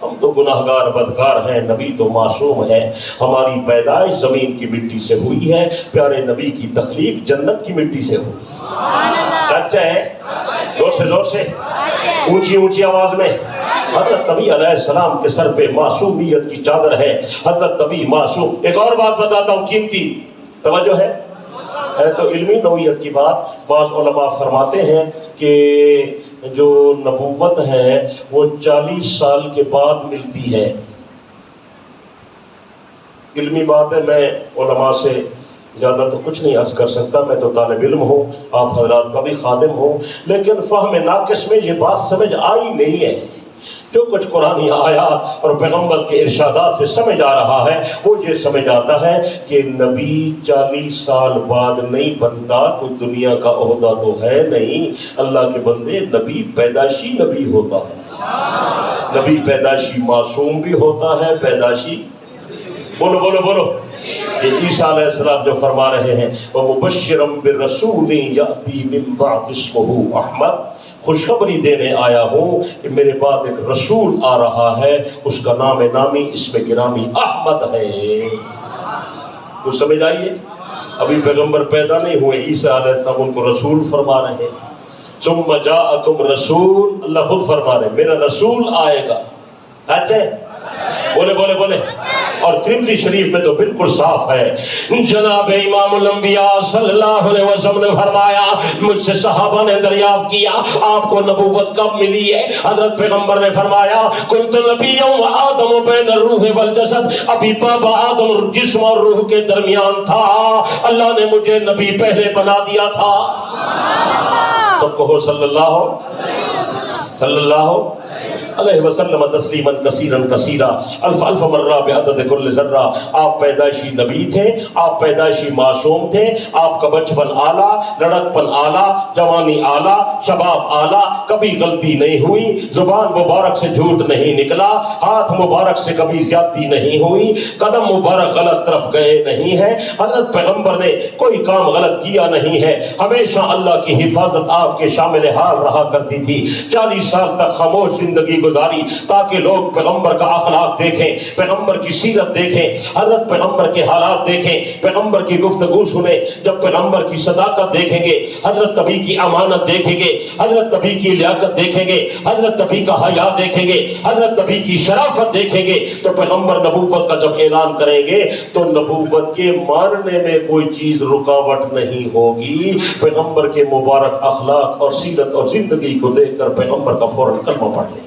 ہم تو گناہگار بدکار ہیں، نبی تو معصوم ہے۔ ہماری پیدائش زمین کی مٹی سے ہوئی ہے، پیارے نبی کی تخلیق جنت کی مٹی سے ہوئی۔ سچ ہے؟ زور سے زور سے، اونچی اونچی آواز میں۔ حضرت نبی علیہ السلام کے سر پہ معصومیت کی چادر ہے، حضرت نبی معصوم۔ ایک اور بات بتاتا ہوں قیمتی، توجہ ہے تو علمی نوعیت کی بات۔ بعض علماء فرماتے ہیں کہ جو نبوت ہے وہ 40 سال کے بعد ملتی ہے۔ علمی بات ہے، میں علماء سے زیادہ تو کچھ نہیں عرض کر سکتا، میں تو طالب علم ہوں، آپ حضرات کا بھی خادم ہوں، لیکن فہم ناقص میں یہ بات سمجھ آئی نہیں ہے۔ جو کچھ قرآنی آیات اور پیغمبر کے ارشادات سے سمجھ آ رہا ہے وہ یہ سمجھ آتا ہے کہ نبی 40 سال بعد نہیں بنتا، کوئی دنیا کا عہدہ تو ہے نہیں۔ اللہ کے بندے، نبی پیدائشی نبی ہوتا ہے، نبی پیدائشی معصوم بھی ہوتا ہے، پیدائشی بولو بولو بولو. یہ عیسیٰ علیہ السلام جو فرما رہے ہیں وَمُبَشِّرًا بِرَسُولٍ يَأْتِي مِن بَعْدِ اسْمُهُ أَحْمَدُ، خوشخبری دینے آیا ہوں کہ میرے بعد ایک رسول آ رہا ہے، اس کا نام نامی اسم گرامی احمد ہے. تو سمجھ آئیے، ابھی پیغمبر پیدا نہیں ہوئے، عیسیٰ علیہ السلام ان کو رسول فرما رہے ہیں. ثم جاءکم رسول، اللہ خود فرما رہے میرا رسول آئے گا. سچ ہے؟ بولے بولے بولے. اور ترمذی شریف میں تو بالکل صاف ہے، جناب امام الانبیاء صلی اللہ علیہ وسلم نے فرمایا، مجھ سے صحابہ نے دریافت کیا آپ کو نبوت کب ملی ہے؟ حضرت پیغمبر نے فرمایا کنت نبیا وآدم بین الروح والجسد، ابھی بابا آدم جسم اور روح کے درمیان تھا، اللہ نے مجھے نبی پہلے بنا دیا تھا. سب کہو صلی اللہ علیہ وسلم تسلیما کثیرا کثیرا، الف الف مرہ بعدد کل ذرہ. آپ پیدائشی نبی تھے، آپ پیدائشی معصوم تھے، آپ کا بچپن اعلیٰ، لڑکپن اعلیٰ، جوانی اعلیٰ، شباب اعلیٰ، کبھی غلطی نہیں ہوئی، زبان مبارک سے جھوٹ نہیں نکلا، ہاتھ مبارک سے کبھی زیادتی نہیں ہوئی، قدم مبارک غلط طرف گئے نہیں ہیں. حضرت پیغمبر نے کوئی کام غلط کیا نہیں ہے، ہمیشہ اللہ کی حفاظت آپ کے شامل حال رہا کرتی تھی. 40 سال تک خاموش زندگی گزاری تاکہ لوگ پیغمبر کا اخلاق دیکھیں، پیغمبر کی سیرت دیکھیں، حضرت پیغمبر کے حالات دیکھیں، پیغمبر کی گفتگو سنیں. جب پیغمبر کی صداقت دیکھیں گے، حضرت نبی کی امانت دیکھیں گے، حضرت نبی کی لیاقت دیکھیں گے، حضرت نبی کا حیا دیکھیں گے، حضرت نبی کی شرافت دیکھیں گے، تو پیغمبر نبوت کا جب اعلان کریں گے تو نبوت کے ماننے میں کوئی چیز رکاوٹ نہیں ہوگی. پیغمبر کے مبارک اخلاق اور سیرت اور زندگی کو دیکھ کر پیغمبر کا فوراً کلمہ پڑھ لیں.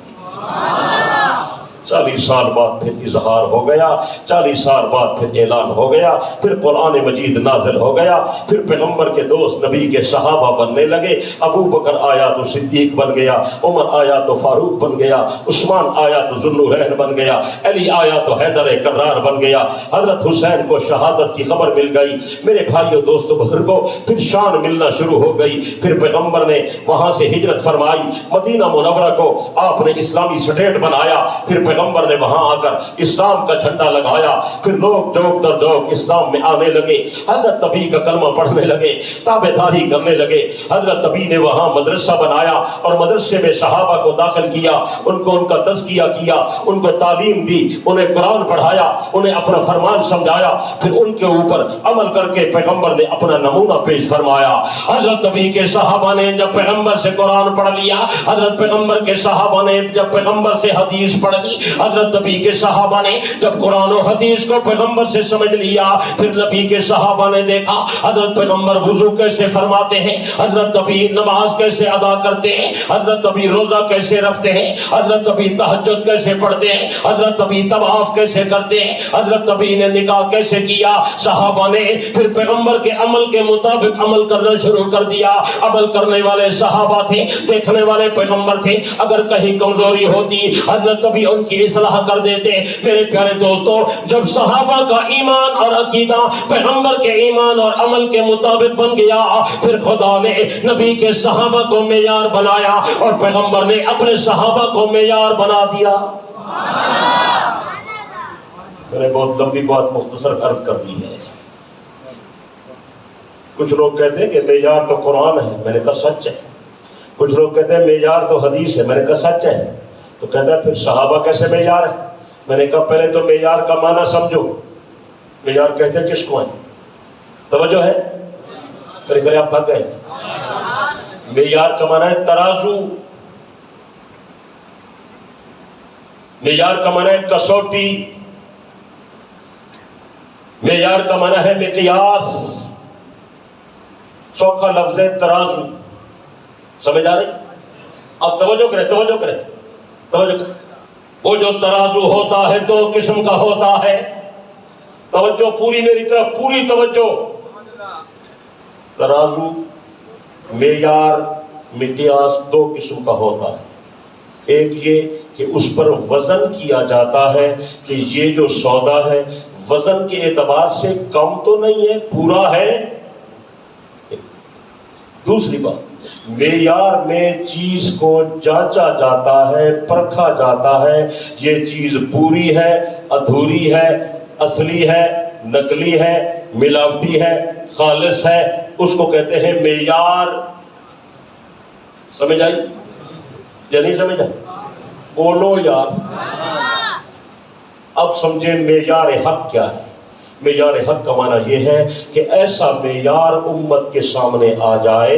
40 سال بعد پھر اظہار ہو گیا، 40 سال بعد پھر اعلان ہو گیا، پھر قرآن مجید نازل ہو گیا، پھر پیغمبر کے دوست نبی کے صحابہ بننے لگے. ابو بکر آیا تو صدیق بن گیا، عمر آیا تو فاروق بن گیا، عثمان آیا تو ذوالنورین بن گیا، علی آیا تو حیدر کرار بن گیا، حضرت حسین کو شہادت کی خبر مل گئی. میرے بھائیوں دوستوں بزرگوں، پھر شان ملنا شروع ہو گئی. پھر پیغمبر نے وہاں سے ہجرت فرمائی، مدینہ منورہ کو آپ نے اسلامی سٹیٹ بنایا. پھر پیغمبر نے وہاں آ کر اسلام کا جھنڈا لگایا. پھر لوگ جوک در جوک اسلام میں آنے لگے، حضرت نبی کا کلمہ پڑھنے لگے، تابعداری کرنے لگے. حضرت نبی نے وہاں مدرسہ بنایا اور مدرسے میں صحابہ کو داخل کیا، ان کو ان کا تزکیہ کیا، ان کو تعلیم دی، انہیں قرآن پڑھایا، انہیں اپنا فرمان سمجھایا. پھر ان کے اوپر عمل کر کے پیغمبر نے اپنا نمونہ پیش فرمایا. حضرت نبی کے صحابہ نے جب پیغمبر سے قرآن پڑھ لیا، حضرت پیغمبر کے صحابہ نے جب پیغمبر سے حدیث پڑھ لی، حضرت نبی کے صحابہ نے جب قرآن و حدیث کو پیغمبر سے سمجھ لیا، پھر نبی کے صحابہ نے دیکھا حضرت پیغمبر وضو کیسے فرماتے ہیں، حضرت نبی نماز کیسے ادا کرتے ہیں، حضرت نبی روزہ کیسے رکھتے ہیں، حضرت نبی تہجد کیسے پڑھتے ہیں، حضرت نبی طواف کیسے کرتے ہیں، حضرت نبی نے نکاح کیسے کیا. صحابہ نے پھر پیغمبر کے عمل کے مطابق عمل کرنا شروع کر دیا. عمل کرنے والے صحابہ تھے، دیکھنے والے پیغمبر تھے. اگر کہیں کمزوری ہوتی حضرت نبی ان کی اصلاح کر دیتے. میرے پیارے دوستو، جب صحابہ کا ایمان اور عقیدہ پیغمبر کے ایمان اور عمل کے مطابق بن گیا، پھر خدا نے نبی کے صحابہ کو معیار بنایا اور پیغمبر نے اپنے صحابہ کو معیار بنا دیا. میں نے بہت لمبی بات مختصر عرض کر دی ہے. کچھ لوگ کہتے ہیں کہ معیار تو قرآن ہے، میں نے کہا سچ ہے. کچھ لوگ کہتے ہیں معیار تو حدیث ہے، میں نے کہا سچ ہے. تو کہتا ہے پھر صحابہ کیسے معیار ہے؟ میں نے کہا پہلے تو معیار کا معنی سمجھو. معیار کہتے ہیں کس کو ہے؟ توجہ ہے؟ میرے پہلے آپ تھک گئے. معیار کا معنی ہے ترازو، معیار کا معنی ہے کسوٹی، معیار کا معنی ہے مقیاس. چوکھا لفظ ہے ترازو. سمجھ آ رہی؟ اب توجہ کریں، توجہ کریں، توجہ کریں. وہ جو ترازو ہوتا ہے دو قسم کا ہوتا ہے. توجہ پوری میری طرف، پوری توجہ. ترازو، معیار، مقیاس دو قسم کا ہوتا ہے. ایک یہ کہ اس پر وزن کیا جاتا ہے کہ یہ جو سودا ہے وزن کے اعتبار سے کم تو نہیں ہے، پورا ہے. دوسری بات، معیار میں چیز کو جانچا جاتا ہے، پرکھا جاتا ہے، یہ چیز پوری ہے، ادھوری ہے، اصلی ہے، نقلی ہے، ملاوٹی ہے، خالص ہے، اس کو کہتے ہیں معیار. سمجھ آئی یا نہیں سمجھ آئی؟ بولو یار. اب سمجھیں معیار حق کیا ہے. معیار حق کا معنی یہ ہے کہ ایسا معیار امت کے سامنے آ جائے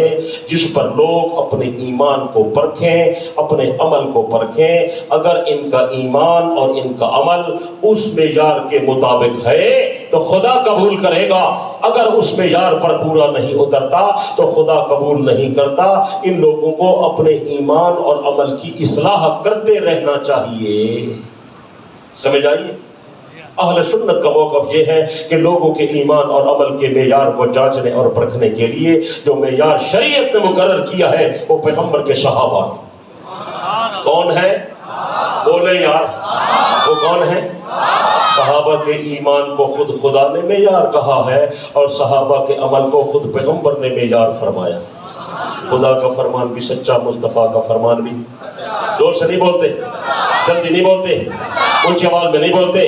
جس پر لوگ اپنے ایمان کو پرکھیں، اپنے عمل کو پرکھیں. اگر ان کا ایمان اور ان کا عمل اس معیار کے مطابق ہے تو خدا قبول کرے گا. اگر اس معیار پر پورا نہیں اترتا تو خدا قبول نہیں کرتا. ان لوگوں کو اپنے ایمان اور عمل کی اصلاح کرتے رہنا چاہیے. سمجھ آئیے؟ اہل سنت کا موقف یہ ہے کہ لوگوں کے ایمان اور عمل کے معیار کو جانچنے اور پرکھنے کے لیے جو معیار شریعت نے مقرر کیا ہے وہ پیغمبر کے صحابہ ہیں. کون ہے؟ بولے یار. وہ کون ہے؟ صحابہ کے ایمان کو خود خدا نے معیار کہا ہے اور صحابہ کے عمل کو خود پیغمبر نے معیار فرمایا. خدا کا فرمان بھی سچا، مصطفیٰ کا فرمان بھی. زور سے نہیں بولتے، جلدی نہیں بولتے، اونچی آواز میں نہیں بولتے.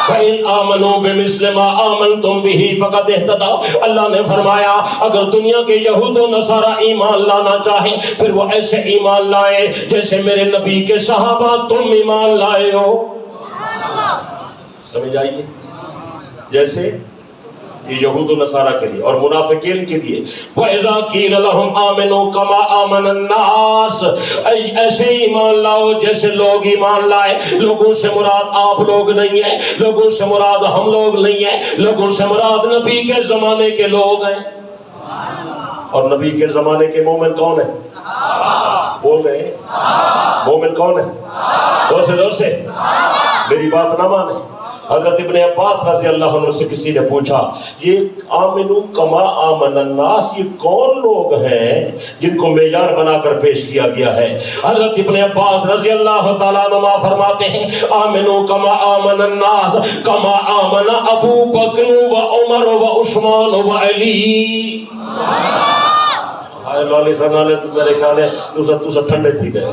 فَإِنْ آمَنُوا بِمِثْلِ مَا آمَنْتُمْ بِهِ فَقَدْ اهْتَدَوْا. اللہ نے فرمایا اگر دنیا کے یہود و نصارہ ایمان لانا چاہیں پھر وہ ایسے ایمان لائے جیسے میرے نبی کے صحابہ تم ایمان لائے ہو. سمجھ آئیے؟ جیسے یہ یہود و نصارہ کے لیے اور منافقین کے لیے وَإِذَا قِيلَ لَهُمْ آمِنُوا كَمَا آمَنَ النَّاسِ. ایسے ایمان لاؤ جیسے لوگ ایمان لائے. لوگوں سے مراد آپ لوگ نہیں ہیں، لوگوں سے مراد ہم لوگ نہیں ہیں، لوگوں سے مراد نبی کے زمانے کے لوگ ہیں. اور نبی کے زمانے کے مومن کون ہیں؟ بول رہے ہیں مومن کون ہیں؟ زور سے میری بات نہ مانے. حضرت ابن عباس رضی اللہ عنہ سے کسی نے پوچھا یہ آمنو کما آمن الناس یہ کون لوگ ہیں جن کو معیار بنا کر پیش کیا گیا ہے؟ حضرت ابن عباس رضی اللہ تعالیٰ عنہ فرماتے ہیں آمنو کما آمن الناس کما آمن ابو بکر و عمر و عثمان و علی. لالی سنانے تو میرے خیال ہے تو سب ٹھنڈے تھی گئے.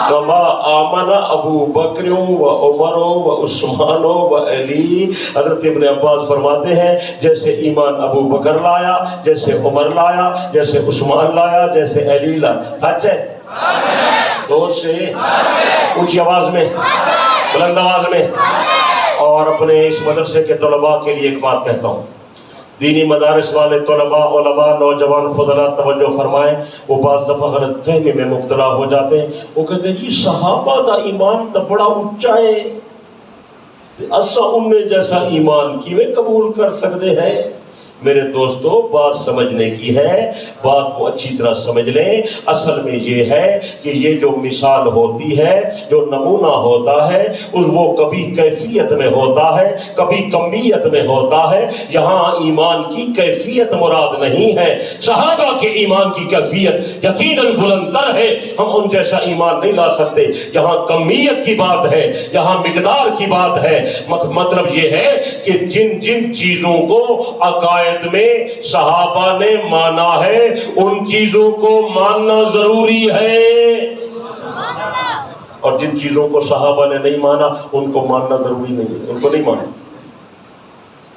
کما آمن ابو بکر و عمر و عثمان و علی. حضرت ابن عباس فرماتے ہیں جیسے ایمان ابو بکر لایا، جیسے عمر لایا، جیسے عثمان لایا، جیسے علی لایا. سچ ہے؟ دور سے اونچی آواز میں، بلند آواز میں. اور اپنے اس مدرسے کے طلباء کے لیے ایک بات کہتا ہوں. دینی مدارس والے طلباء، علماء، نوجوان فضلاء توجہ فرمائیں. وہ بعض دفعہ غلط فہمی میں مبتلا ہو جاتے ہیں. وہ کہتے ہیں جی صحابہ دا ایمان تو بڑا اونچا ہے، اسا انہیں جیسا ایمان کیویں قبول کر سکتے ہیں؟ میرے دوستو بات سمجھنے کی ہے، بات کو اچھی طرح سمجھ لیں. اصل میں یہ ہے کہ یہ جو مثال ہوتی ہے، جو نمونہ ہوتا ہے، وہ کبھی کیفیت میں ہوتا ہے، کبھی کمیت میں ہوتا ہے. یہاں ایمان کی کیفیت مراد نہیں ہے. صحابہ کے ایمان کی کیفیت یقیناً بلند تر ہے، ہم ان جیسا ایمان نہیں لا سکتے. یہاں کمیت کی بات ہے، یہاں مقدار کی بات ہے. مطلب یہ ہے کہ جن جن چیزوں کو عقائد میں صحابہ نے مانا ہے ان چیزوں کو ماننا ضروری ہے، اور جن چیزوں کو صحابہ نے نہیں مانا ان کو ماننا ضروری نہیں ہے، ان کو نہیں مانا.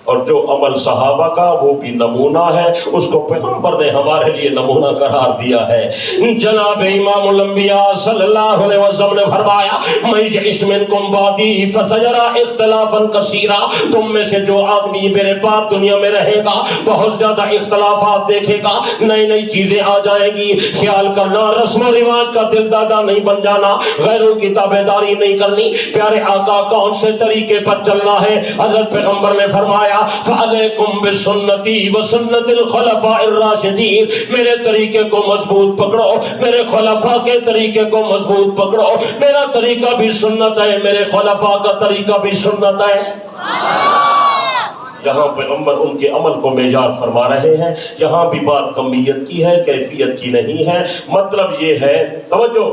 اور جو عمل صحابہ کا وہ بھی نمونہ ہے، اس کو پیغمبر نے ہمارے لیے نمونہ قرار دیا ہے. جناب امام الانبیاء صلی اللہ علیہ وسلم نے فرمایا میں یعش منکم بعدی فسیرا اختلافا کثیرا. تم میں سے جو آدمی میرے بعد دنیا میں رہے گا بہت زیادہ اختلافات دیکھے گا، نئی نئی چیزیں آ جائیں گی. خیال کرنا رسم و رواج کا دل دادا نہیں بن جانا، غیروں کی تابعداری نہیں کرنی. پیارے آقا کون سے طریقے پر چلنا ہے؟ حضرت پیغمبر نے فرمایا فعلیکم بسنتی وسنت الخلفاء الراشدین. میرے طریقے کو مضبوط پکڑو، میرے خلفاء کے طریقے کو مضبوط پکڑو. میرا طریقہ بھی سنت ہے، میرے خلفاء کا طریقہ بھی سنت ہے. یہاں پیغمبر ان کے عمل کو معیار فرما رہے ہیں. یہاں بھی بات کمیت کی ہے، کیفیت کی نہیں ہے. مطلب یہ ہے، توجہ،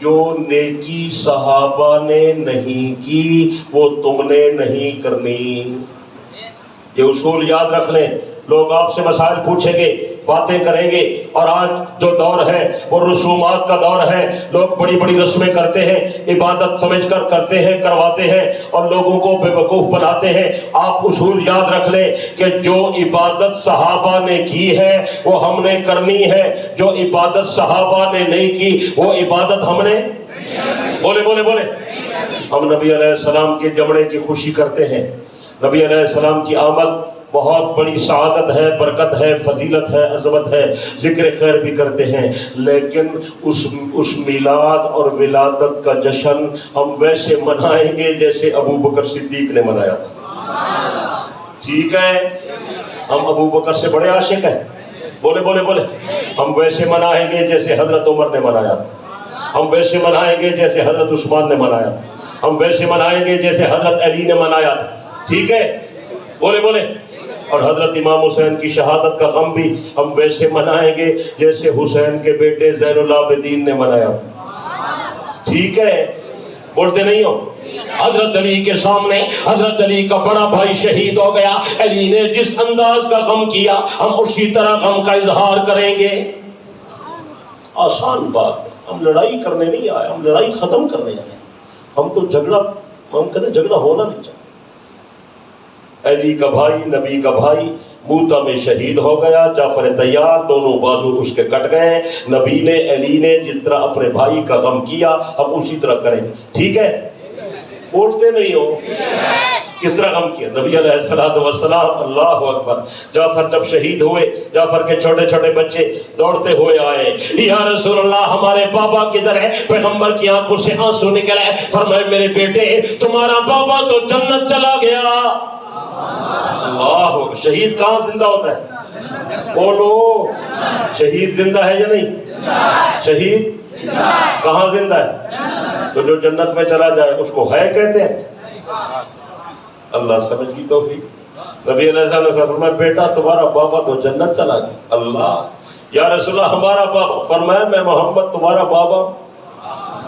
جو نیکی صحابہ نے نہیں کی وہ تم نے نہیں کرنی. یہ اصول یاد رکھ لیں. لوگ آپ سے مسائل پوچھیں گے باتیں کریں گے. اور آج جو دور ہے وہ رسومات کا دور ہے. لوگ بڑی بڑی رسمیں کرتے ہیں, عبادت سمجھ کر کرتے ہیں, کرواتے ہیں اور لوگوں کو بے وقوف بناتے ہیں. آپ اصول یاد رکھ لیں کہ جو عبادت صحابہ نے کی ہے وہ ہم نے کرنی ہے. جو عبادت صحابہ نے نہیں کی وہ عبادت ہم نے بولے بولے بولے ہم نبی علیہ السلام کے جمعے کی خوشی کرتے ہیں. نبی علیہ السلام کی آمد بہت بڑی سعادت ہے, برکت ہے, فضیلت ہے, عظمت ہے, ذکر خیر بھی کرتے ہیں. لیکن اس میلاد اور ولادت کا جشن ہم ویسے منائیں گے جیسے ابو بکر صدیق نے منایا تھا. ٹھیک ہے, ہم ابو بکر سے بڑے عاشق ہیں, بولے بولے بولے ہم ویسے منائیں گے جیسے حضرت عمر نے منایا تھا. ہم ویسے منائیں گے جیسے حضرت عثمان نے منایا تھا. ہم ویسے منائیں گے جیسے حضرت علی نے منایا تھا. ٹھیک ہے, بولے بولے. اور حضرت امام حسین کی شہادت کا غم بھی ہم ویسے منائیں گے جیسے حسین کے بیٹے زین العابدین نے منایا تھا. ٹھیک ہے, بولتے نہیں ہو. حضرت علی کے سامنے حضرت علی کا بڑا بھائی شہید ہو گیا. علی نے جس انداز کا غم کیا ہم اسی طرح غم کا اظہار کریں گے. آسان بات ہے. ہم لڑائی کرنے نہیں آئے, ہم لڑائی ختم کرنے آئے. ہم تو جھگڑا, ہم کہتے ہیں جھگڑا ہونا نہیں چاہیے. علی کا بھائی, نبی کا بھائی موتا میں شہید ہو گیا. جعفر طیار دونوں بازو اس کے کٹ گئے. نبی نے, علی نے جس طرح اپنے بھائی کا غم کیا ہم اسی طرح کریں گے. ٹھیک ہے, بولتے نہیں ہو. کس طرح غم کیا نبی علیہ السلام. اللہ اکبر. جعفر جب شہید ہوئے, جعفر کے چھوٹے چھوٹے بچے دوڑتے ہوئے آئے, یا رسول اللہ ہمارے بابا کدھر ہے؟ پیغمبر کی آنکھوں سے آنسو نکلے. فرمائے میرے بیٹے تمہارا بابا تو جنت چلا گیا. اللہ, شہید کہاں زندہ ہوتا ہے؟ بولو, شہید زندہ ہے یا نہیں؟ شہید کہاں زندہ ہے؟ تو جو جنت میں چلا جائے اس کو ہے کہتے ہیں. اللہ سمجھ کی توفیق. نبی علیہ السلام نے فرمایا بیٹا تمہارا بابا تو جنت چلا گیا. اللہ, یا رسول اللہ ہمارا بابا. فرمایا میں محمد تمہارا بابا,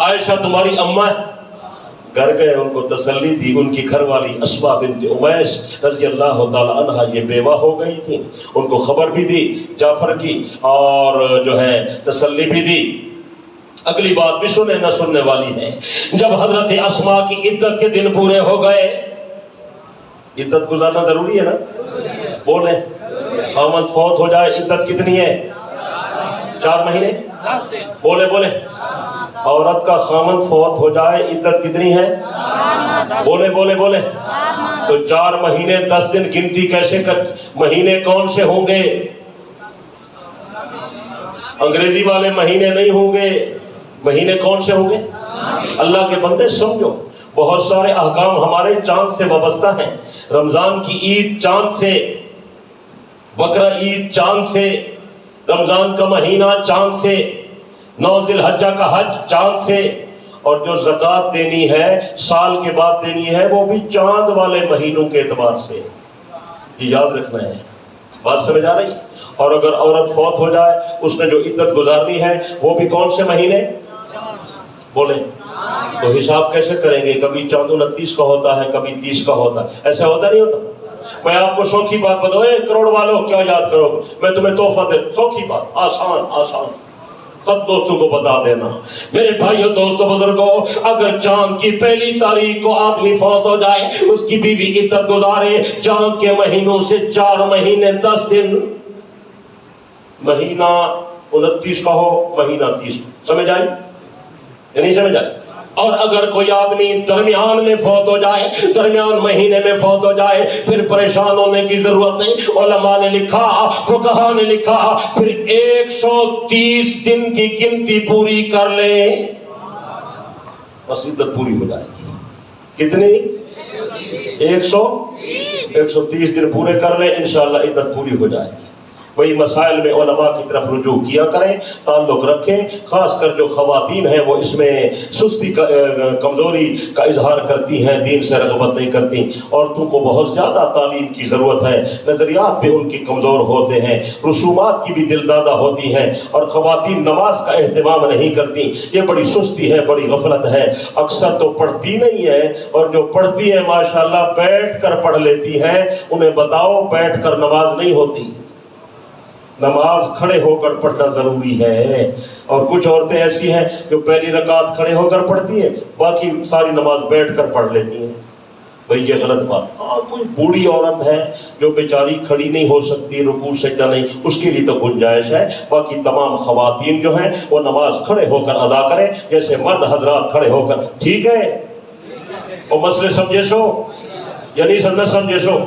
عائشہ تمہاری اماں ہے. گھر گئے, ان کو تسلی دی. ان کی گھر والی اسما بنت امیس رضی اللہ تعالی عنہا یہ بیوہ ہو گئی تھی. ان کو خبر بھی دی جعفر کی اور جو ہے تسلی بھی دی. اگلی بات بھی سنے نہ سننے والی ہے. جب حضرت اسما کی عدت کے دن پورے ہو گئے, عدت گزارنا ضروری ہے نا, بولے خامد فوت ہو جائے عدت کتنی ہے؟ 4 مہینے. بولے بولے عورت کا خامد فوت ہو جائے عدت کتنی ہے؟ بولے بولے بولے تو 4 مہینے 10 دن گنتی کیسے کر؟ مہینے کون سے ہوں گے؟ انگریزی والے مہینے نہیں ہوں گے. مہینے کون سے ہوں گے؟ اللہ کے بندے سمجھو, بہت سارے احکام ہمارے چاند سے وابستہ ہیں. رمضان کی عید چاند سے, بقرہ عید چاند سے, رمضان کا مہینہ چاند سے, 9 ذی الحجہ کا حج چاند سے, اور جو زکوٰۃ دینی ہے سال کے بعد دینی ہے وہ بھی چاند والے مہینوں کے اعتبار سے. یہ یاد رکھنا ہے. بات سمجھ آ رہی ہے؟ اور اگر عورت فوت ہو جائے اس نے جو عدت گزارنی ہے وہ بھی کون سے مہینے؟ بولیں تو حساب کیسے کریں گے؟ کبھی چاند 29 کا ہوتا ہے, کبھی 30 کا ہوتا ہے. ایسا ہوتا نہیں ہوتا؟ میں آپ کو سوکھی بات بتاؤں, 1 کروڑ والوں کیا یاد کرو گے؟ میں تمہیں تحفہ دے, سوکھی بات, آسان آسان, سب دوستوں کو بتا دینا. میرے بھائیوں دوستوں بزرگوں, اگر چاند کی پہلی تاریخ کو آدمی فوت ہو جائے اس کی بیوی عدت گزارے چاند کے مہینوں سے 4 مہینے 10 دن. مہینہ 29 کا ہو, مہینہ 30. سمجھ آئی یا نہیں سمجھ آئی؟ اور اگر کوئی آدمی درمیان میں فوت ہو جائے, درمیان مہینے میں فوت ہو جائے, پھر پریشان ہونے کی ضرورت نہیں. علماء نے لکھا, فقہاء نے لکھا, پھر 130 دن کی گنتی پوری کر لیں, بس عدت پوری ہو جائے گی. کتنی؟ 130 دن پورے کر لیں, انشاءاللہ عدت پوری ہو جائے گی. وہی مسائل میں علماء کی طرف رجوع کیا کریں, تعلق رکھیں. خاص کر جو خواتین ہیں وہ اس میں سستی کا کمزوری کا اظہار کرتی ہیں, دین سے رغبت نہیں کرتی. عورتوں کو بہت زیادہ تعلیم کی ضرورت ہے, نظریات بھی ان کے کمزور ہوتے ہیں, رسومات کی بھی دل دادہ ہوتی ہیں, اور خواتین نماز کا اہتمام نہیں کرتی. یہ بڑی سستی ہے, بڑی غفلت ہے. اکثر تو پڑھتی نہیں ہے, اور جو پڑھتی ہیں ماشاءاللہ بیٹھ کر پڑھ لیتی ہیں. انہیں بتاؤ بیٹھ کر نماز نہیں ہوتی. نماز کھڑے ہو کر پڑھنا ضروری ہے، اور کچھ عورتیں ایسی ہیں جو پہلی رکعت کھڑے ہو کر پڑھتی ہیں، باقی ساری نماز بیٹھ کر پڑھ لیتی ہیں۔ بھئی یہ غلط بات۔ ہاں کوئی بوڑھی عورت ہے جو بیچاری کھڑی نہیں ہو سکتی، رکوع سجدہ نہیں، اس کے لیے تو گنجائش ہے، باقی تمام خواتین جو ہیں وہ نماز کھڑے ہو کر ادا کریں جیسے مرد حضرات کھڑے ہو کر۔ ٹھیک ہے؟ اور مسئلے سمجھے سو یا نہیں سمجھے سو؟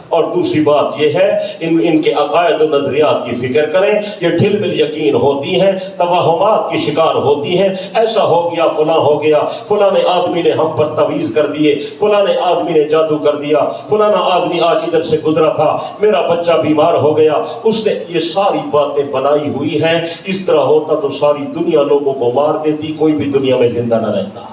اور دوسری بات یہ ہے ان کے عقائد و نظریات کی فکر کریں، یہ ڈھل مل یقین ہوتی ہیں، توہمات کی شکار ہوتی ہیں، ایسا ہو گیا، فلاں ہو گیا، فلاں آدمی نے ہم پر تویز کر دیے، فلاں آدمی نے جادو کر دیا، فلاں آدمی آج ادھر سے گزرا تھا، میرا بچہ بیمار ہو گیا، اس نے یہ ساری باتیں بنائی ہوئی ہیں۔ اس طرح ہوتا تو ساری دنیا لوگوں کو مار دیتی، کوئی بھی دنیا میں زندہ نہ رہتا۔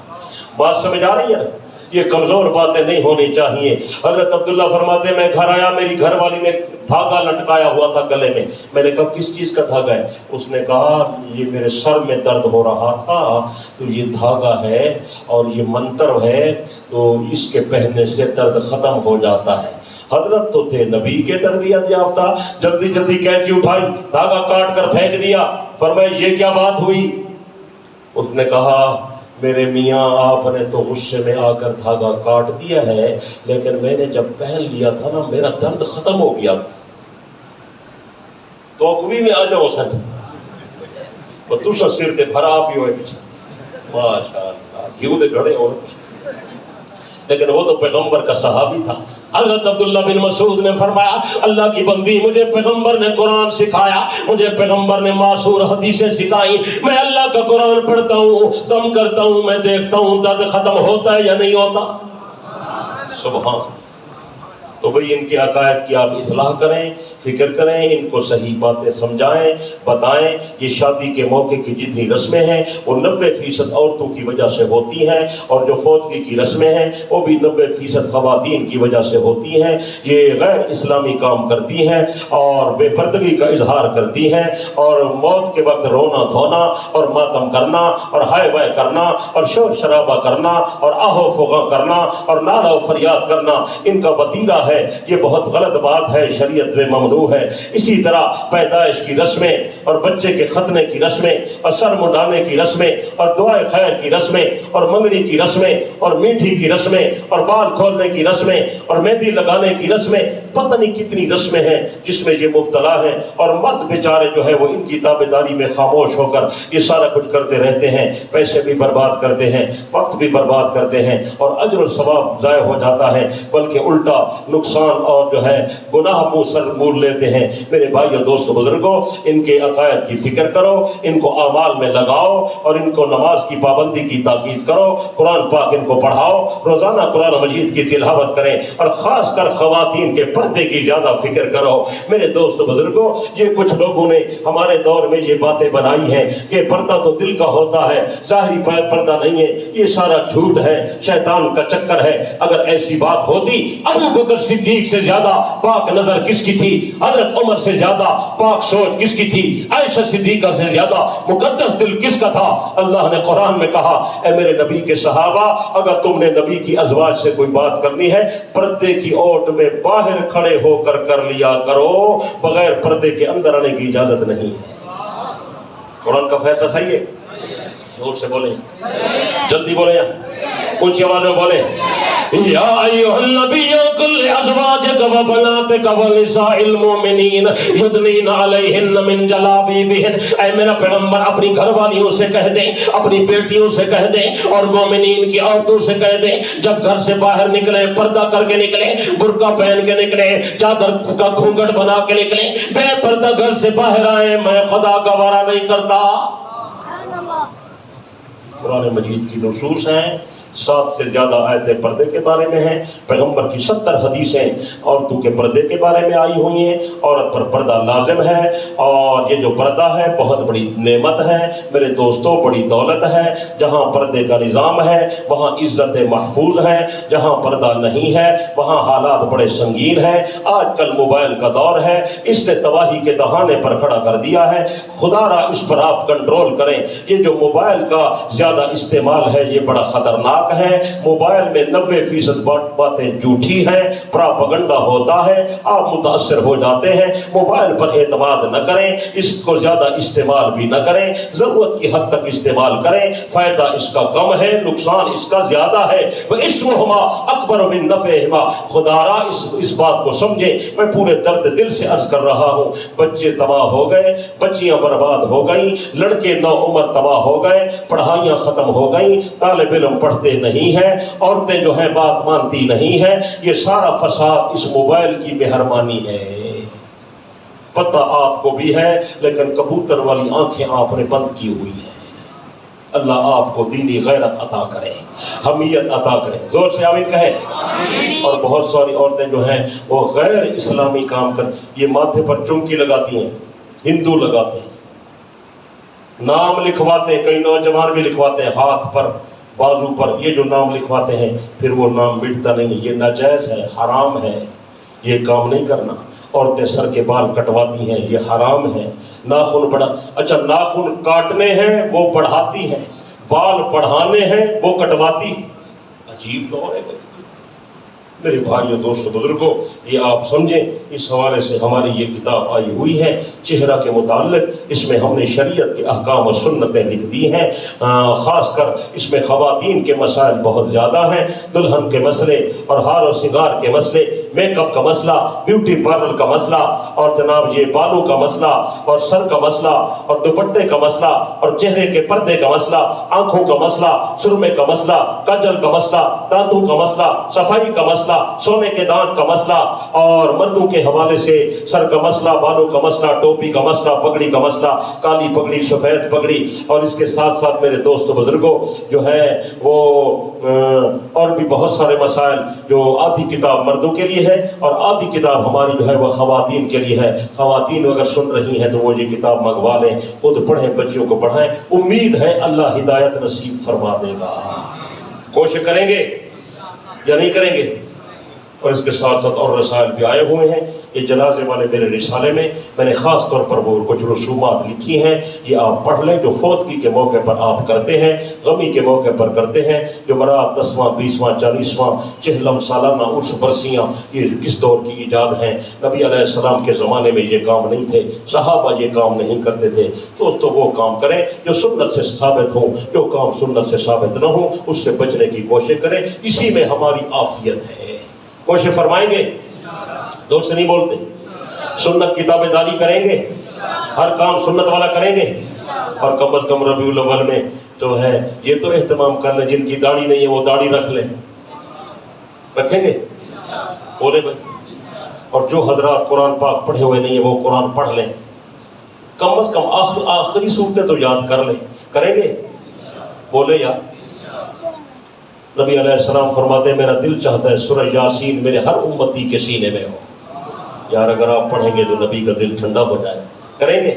بات سمجھ آ رہی ہے؟ یہ کمزور باتیں نہیں ہونی چاہیے۔ حضرت عبداللہ فرماتے ہیں میں گھر آیا، میری گھر والی نے دھاگا لٹکایا ہوا تھا گلے میں۔ میں نے کہا کس چیز کا دھاگا ہے؟ اس نے کہا یہ میرے سر میں درد ہو رہا تھا تو یہ دھاگا ہے اور یہ منتر ہے، تو اس کے پہننے سے درد ختم ہو جاتا ہے۔ حضرت تو تھے نبی کے تربیت یافتہ، جلدی جلدی کینچی اٹھائی، دھاگا کاٹ کر پھینک دیا۔ فرمایا یہ کیا بات ہوئی؟ اس نے کہا میرے میاں آپ نے تو غصے میں آ کر دھاگا کاٹ دیا ہے، لیکن میں نے جب پہن لیا تھا نا میرا درد ختم ہو گیا تھا۔ تو اکوی میں آ جاؤ سن تو دوسرا سر دے بھرا آپ ہی ہوئے پیچھے ماشاءاللہ کیوں دے گھڑے ہو، لیکن وہ تو پیغمبر کا صحابی تھا۔ حضرت عبداللہ بن مسعود نے فرمایا اللہ کی بندی مجھے پیغمبر نے قرآن سکھایا، مجھے پیغمبر نے معصور حدیثیں سکھائی، میں اللہ کا قرآن پڑھتا ہوں، دم کرتا ہوں، میں دیکھتا ہوں درد ختم ہوتا ہے یا نہیں ہوتا۔ سبحان۔ تو بھئی ان کے عقائد کی آپ اصلاح کریں، فکر کریں، ان کو صحیح باتیں سمجھائیں، بتائیں۔ یہ شادی کے موقع کی جتنی رسمیں ہیں وہ 90% عورتوں کی وجہ سے ہوتی ہیں، اور جو فوتگی کی رسمیں ہیں وہ بھی 90% خواتین کی وجہ سے ہوتی ہیں۔ یہ غیر اسلامی کام کرتی ہیں اور بے پردگی کا اظہار کرتی ہیں، اور موت کے وقت رونا دھونا اور ماتم کرنا اور ہائے وائے کرنا اور شور شرابہ کرنا اور آہو فغاں کرنا اور نعرہ و فریاد کرنا ان کا وتیرہ ہے۔ یہ بہت غلط بات ہے، شریعت میں ممنوع ہے۔ اسی طرح پیدائش کی رسمیں اور بچے کے ختنے کی رسمیں اور سر منڈانے کی رسمیں اور دعائے خیر کی رسمیں اور منگنی کی رسمیں اور میٹھی کی رسمیں اور بال کھولنے کی رسمیں اور مہندی لگانے کی رسمیں، پتہ نہیں کتنی رسمیں ہیں جس میں یہ مبتلا ہیں، اور مرد بیچارے جو ہے وہ ان کی تابعداری میں خاموش ہو کر یہ سارا کچھ کرتے رہتے ہیں، پیسے بھی برباد کرتے ہیں، وقت بھی برباد کرتے ہیں، اور اجر و ثواب ضائع ہو جاتا ہے، بلکہ الٹا نقصان اور جو ہے گناہ منہ سر مول لیتے ہیں۔ میرے بھائی اور دوست بزرگوں، ان کے عقائد کی فکر کرو، ان کو اعمال میں لگاؤ، اور ان کو نماز کی پابندی کی تاکید کرو، قرآن پاک ان کو پڑھاؤ، روزانہ قرآن مجید کی تلاوت کریں، اور خاص کر خواتین کے پردے کی زیادہ فکر کرو۔ میرے دوست بزرگوں، یہ کچھ لوگوں نے ہمارے دور میں یہ باتیں بنائی ہیں کہ پردہ تو دل کا ہوتا ہے، ظاہری پردہ نہیں ہے، یہ سارا جھوٹ ہے، شیطان کا چکر ہے۔ اگر ایسی بات ہوتی، ابو بکر صدیق سے زیادہ پاک نظر کس کی تھی؟ حضرت عمر سے زیادہ پاک سوچ کس کی تھی؟ عائشہ صدیقہ سے زیادہ مقدس دل کس کا تھا؟ اللہ نے قرآن میں کہا اے میرے نبی کے صحابہ، اگر تم نے نبی کی ازواج سے کوئی بات کرنی ہے پردے کی اوٹ میں باہر کھڑے ہو کر لیا کرو، بغیر پردے کے اندر آنے کی اجازت نہیں ہے۔ قرآن کا فیصلہ صحیح ہے؟ زور سے بولیں، جلدی بولیں، اونچی آواز میں بولیں۔ یا ایھا النبی قل لازواجک وبناتک ونساء المؤمنین یدنین علیہن من جلابیبہن، اے میرا پیغمبر اپنی گھر والیوں سے کہہ دیں، اپنی بیٹیوں سے کہہ دیں، اور مومنین کی عورتوں سے کہہ دیں جب گھر سے باہر نکلیں پردہ کر کے نکلیں، برقع پہن کے نکلیں، چادر کا گھونگھٹ بنا کے نکلیں، بے پردہ گھر سے باہر آئیں، میں خدا گوارا نہیں کرتا۔ قرآن مجید کی نصوص ہیں، 7 سے زیادہ آیتیں پردے کے بارے میں ہیں، پیغمبر کی 70 حدیثیں عورتوں کے پردے کے بارے میں آئی ہوئی ہیں۔ عورت پر پردہ لازم ہے، اور یہ جو پردہ ہے بہت بڑی نعمت ہے میرے دوستوں، بڑی دولت ہے۔ جہاں پردے کا نظام ہے وہاں عزت محفوظ ہے، جہاں پردہ نہیں ہے وہاں حالات بڑے سنگین ہیں۔ آج کل موبائل کا دور ہے، اس نے تباہی کے دہانے پر کھڑا کر دیا ہے، خدا را اس پر آپ کنٹرول کریں۔ یہ جو موبائل کا زیادہ استعمال ہے یہ بڑا خطرناک حق ہے، موبائل میں 90% باتیں جھوٹی ہیں، پراپگنڈا ہوتا ہے، آپ متاثر ہو جاتے ہیں۔ موبائل پر اعتماد نہ کریں، اس کو زیادہ استعمال بھی نہ کریں، ضرورت کی حد تک استعمال کریں، فائدہ اس کا کم ہے، نقصان اس کا زیادہ ہے۔ وَإِسْمُهُمَا أَكْبَرُ مِن نَفْعِهِمَا، خدا را اس بات کو سمجھیں۔ میں پورے درد دل سے عرض کر رہا ہوں، بچے تباہ ہو گئے، بچیاں برباد ہو گئیں، لڑکے نو عمر تباہ ہو گئے، پڑھائیاں ختم ہو گئیں، طالب علم پڑھتے نہیں ہیں، عورتیں جو ہیں بات مانتی نہیں ہیں۔ یہ سارا فساد اس موبائل کی مہربانی ہے۔ پتہ آپ کو بھی ہے، لیکن کبوتر والی آنکھیں آپ نے بند کی ہوئی ہیں۔ اللہ آپ کو دینی غیرت عطا کرے، حمیت عطا کرے، زور سے آمین کہیں۔ اور بہت ساری عورتیں جو ہیں وہ غیر اسلامی کام یہ ماتھے پر چمکی لگاتی ہیں، ہندو لگاتے ہیں، نام لکھواتے ہیں، کئی نوجوان بھی لکھواتے ہیں ہاتھ پر، بازو پر، یہ جو نام لکھواتے ہیں پھر وہ نام مٹتا نہیں ہے۔ یہ ناجائز ہے، حرام ہے، یہ کام نہیں کرنا۔ عورتیں سر کے بال کٹواتی ہیں، یہ حرام ہے۔ ناخن اچھا ناخن کاٹنے ہیں وہ بڑھاتی ہیں، بال بڑھانے ہیں وہ کٹواتی۔ عجیب دور ہے میرے بھائیوں دوستوں بزرگوں، یہ آپ سمجھیں۔ اس حوالے سے ہماری یہ کتاب آئی ہوئی ہے چہرہ کے متعلق، اس میں ہم نے شریعت کے احکام و سنتیں لکھ دی ہیں۔ خاص کر اس میں خواتین کے مسائل بہت زیادہ ہیں، دلہن کے مسئلے اور ہار و سنگار کے مسئلے، میک اپ کا مسئلہ، بیوٹی پارلر کا مسئلہ، اور جناب یہ بالوں کا مسئلہ، اور سر کا مسئلہ، اور دوپٹے کا مسئلہ، اور چہرے کے پردے کا مسئلہ، آنکھوں کا مسئلہ، سرمے کا مسئلہ، کاجل کا مسئلہ، دانتوں کا مسئلہ، صفائی کا مسئلہ، سونے کے دانت کا مسئلہ، اور مردوں کے حوالے سے سر کا مسئلہ، بالوں کا مسئلہ، ٹوپی کا مسئلہ، پگڑی کا مسئلہ، کالی پگڑی، سفید پگڑی، اور اس کے ساتھ ساتھ میرے دوست بزرگوں جو ہے وہ اور بھی بہت سارے مسائل، جو آدھی کتاب مردوں کے لیے ہے اور آدھی کتاب ہماری جو ہے وہ خواتین کے لیے ہے۔ خواتین اگر سن رہی ہیں تو وہ یہ کتاب منگوا لیں، خود پڑھیں، بچیوں کو پڑھائیں، امید ہے اللہ ہدایت نصیب فرما دے گا۔ کوشش کریں گے یا نہیں کریں گے؟ اور اس کے ساتھ ساتھ اور رسائل بھی آئے ہوئے ہیں۔ یہ جنازے والے میرے رسالے میں نے خاص طور پر وہ کچھ رسومات لکھی ہیں، یہ آپ پڑھ لیں، جو فوتگی کے موقع پر آپ کرتے ہیں، غمی کے موقع پر کرتے ہیں، جو مراد 10واں 20واں 40واں 40 سالانہ عرس برسیاں، یہ کس دور کی ایجاد ہیں؟ نبی علیہ السلام کے زمانے میں یہ کام نہیں تھے، صحابہ یہ کام نہیں کرتے تھے۔ دوستو وہ کام کریں جو سنت سے ثابت ہوں، جو کام سنت سے ثابت نہ ہوں اس سے بچنے کی کوشش کریں، اسی میں ہماری عافیت ہے۔ کوشش فرمائیں گے، دور سے نہیں بولتے، سنت کی تابع داری کریں گے، ہر کام سنت والا کریں گے، اور کم از کم ربیع الاول میں تو ہے یہ تو اہتمام کر لیں، جن کی داڑھی نہیں ہے وہ داڑھی رکھ لیں، رکھیں گے بولے بھائی، اور جو حضرات قرآن پاک پڑھے ہوئے نہیں ہیں وہ قرآن پڑھ لیں، کم از کم آخری صورتیں تو یاد کر لیں، کریں گے بولے یا؟ نبی علیہ السلام فرماتے ہیں میرا دل چاہتا ہے سورہ یاسین میرے ہر امتی کے سینے میں ہو۔ یار اگر آپ پڑھیں گے تو نبی کا دل ٹھنڈا ہو جائے، کریں گے؟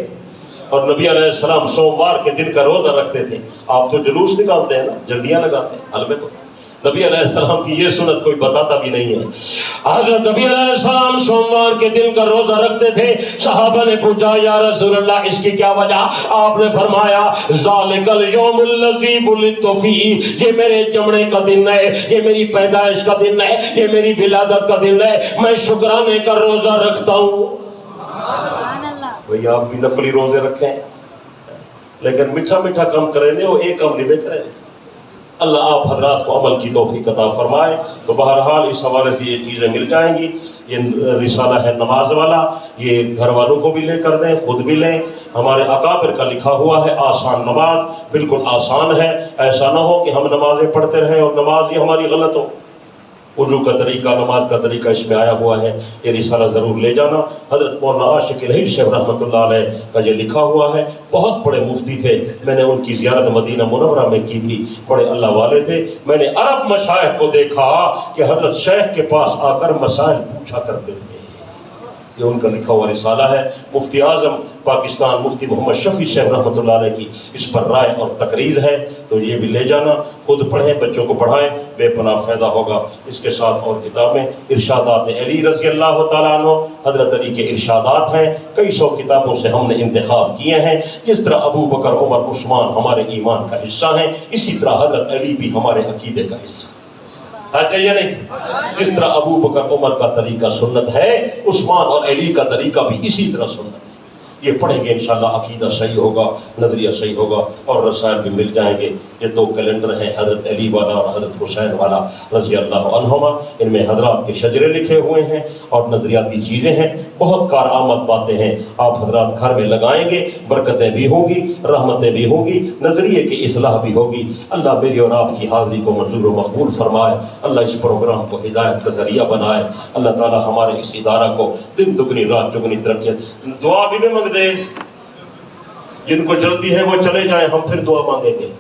اور نبی علیہ السلام سوموار کے دن کا روزہ رکھتے تھے، آپ تو جلوس نکالتے ہیں نا، جھنڈیاں لگاتے ہیں حلوے کو، نبی علیہ السلام کی یہ سنت کوئی بتاتا بھی نہیں ہے۔ حضرت نبی علیہ السلام سوموار کے دن کا روزہ رکھتے تھے، صحابہ نے پوچھا یا رسول اللہ اس کی کیا وجہ؟ آپ نے فرمایا ذالک الیوم الذی ولدت فیہ، یہ میرے جمنے کا دن ہے، یہ میری پیدائش کا دن ہے، یہ میری ولادت کا دن ہے، میں شکرانے کا روزہ رکھتا ہوں۔ بھئی آپ بھی نفلی روزے رکھیں، لیکن میٹھا میٹھا کام کریں دیں، وہ ایک کام نہیں کریں دیں۔ اللہ آپ حضرات کو عمل کی توفیق عطا فرمائے۔ تو بہرحال اس حوالے سے یہ چیزیں مل جائیں گی۔ یہ رسالہ ہے نماز والا، یہ گھر والوں کو بھی لے کر دیں، خود بھی لیں۔ ہمارے اکابر کا لکھا ہوا ہے آسان نماز، بالکل آسان ہے۔ ایسا نہ ہو کہ ہم نمازیں پڑھتے رہیں اور نماز ہی ہماری غلط ہو۔ وضو کا طریقہ، نماز کا طریقہ اس میں آیا ہوا ہے، یہ رسالہ ضرور لے جانا۔ حضرت مولانا عاشق الہی صاحب رحمۃ اللہ علیہ کا یہ لکھا ہوا ہے، بہت بڑے مفتی تھے، میں نے ان کی زیارت مدینہ منورہ میں کی تھی، بڑے اللہ والے تھے۔ میں نے عرب مشائخ کو دیکھا کہ حضرت شیخ کے پاس آ کر مسائل پوچھا کرتے تھے، یہ ان کا لکھا ہوا رسالہ ہے. مفتی اعظم پاکستان مفتی محمد شفیع صاحب رحمۃ اللہ علیہ کی اس پر رائے اور تقریر ہے، تو یہ بھی لے جانا، خود پڑھیں، بچوں کو پڑھائیں، بے پناہ فائدہ ہوگا. اس کے ساتھ اور کتابیں، ارشادات علی رضی اللہ تعالیٰ عنہ، حضرت علی کے ارشادات ہیں، کئی سو کتابوں سے ہم نے انتخاب کیے ہیں. جس طرح ابو بکر، عمر، عثمان ہمارے ایمان کا حصہ ہیں، اسی طرح حضرت علی بھی ہمارے عقیدے کا حصہ. سچ ہے یا نہیں؟ جس طرح ابو بکر عمر کا طریقہ سنت ہے، عثمان اور علی کا طریقہ بھی اسی طرح سنت ہے. یہ پڑھیں گے انشاءاللہ عقیدہ صحیح ہوگا، نظریہ صحیح ہوگا، اور رسائل بھی مل جائیں گے. یہ دو کیلنڈر ہیں، حضرت علی والا اور حضرت حسین والا رضی اللہ عنہما. ان میں حضرات کے شجرے لکھے ہوئے ہیں اور نظریاتی چیزیں ہیں، بہت کارآمد باتیں ہیں. آپ حضرات گھر میں لگائیں گے، برکتیں بھی ہوں گی، رحمتیں بھی ہوں گی، نظریے کی اصلاح بھی ہوگی. اللہ میری اور آپ کی حاضری کو منظور و مقبول فرمائے. اللہ اس پروگرام کو ہدایت کا ذریعہ بنائے. اللہ تعالی ہمارے اس ادارہ کو دن دگنی رات چگنی ترقی. دعا بھی میں منگ دے، جن کو جلدی ہے وہ چلے جائیں، ہم پھر دعا مانگیں گے.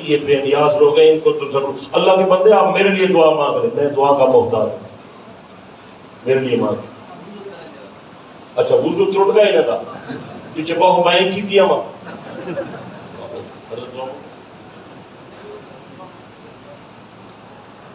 یہ بے نیاز لوگ ہیں، ان کو تو ضرور. اللہ کے بندے آپ میرے لیے دعا مانگ رہے، میں دعا کا محتاج ہوں، میرے لیے مانگ. اچھا وضو ترٹ گئے نا تھا، یہ چپا ہو میں کی تھی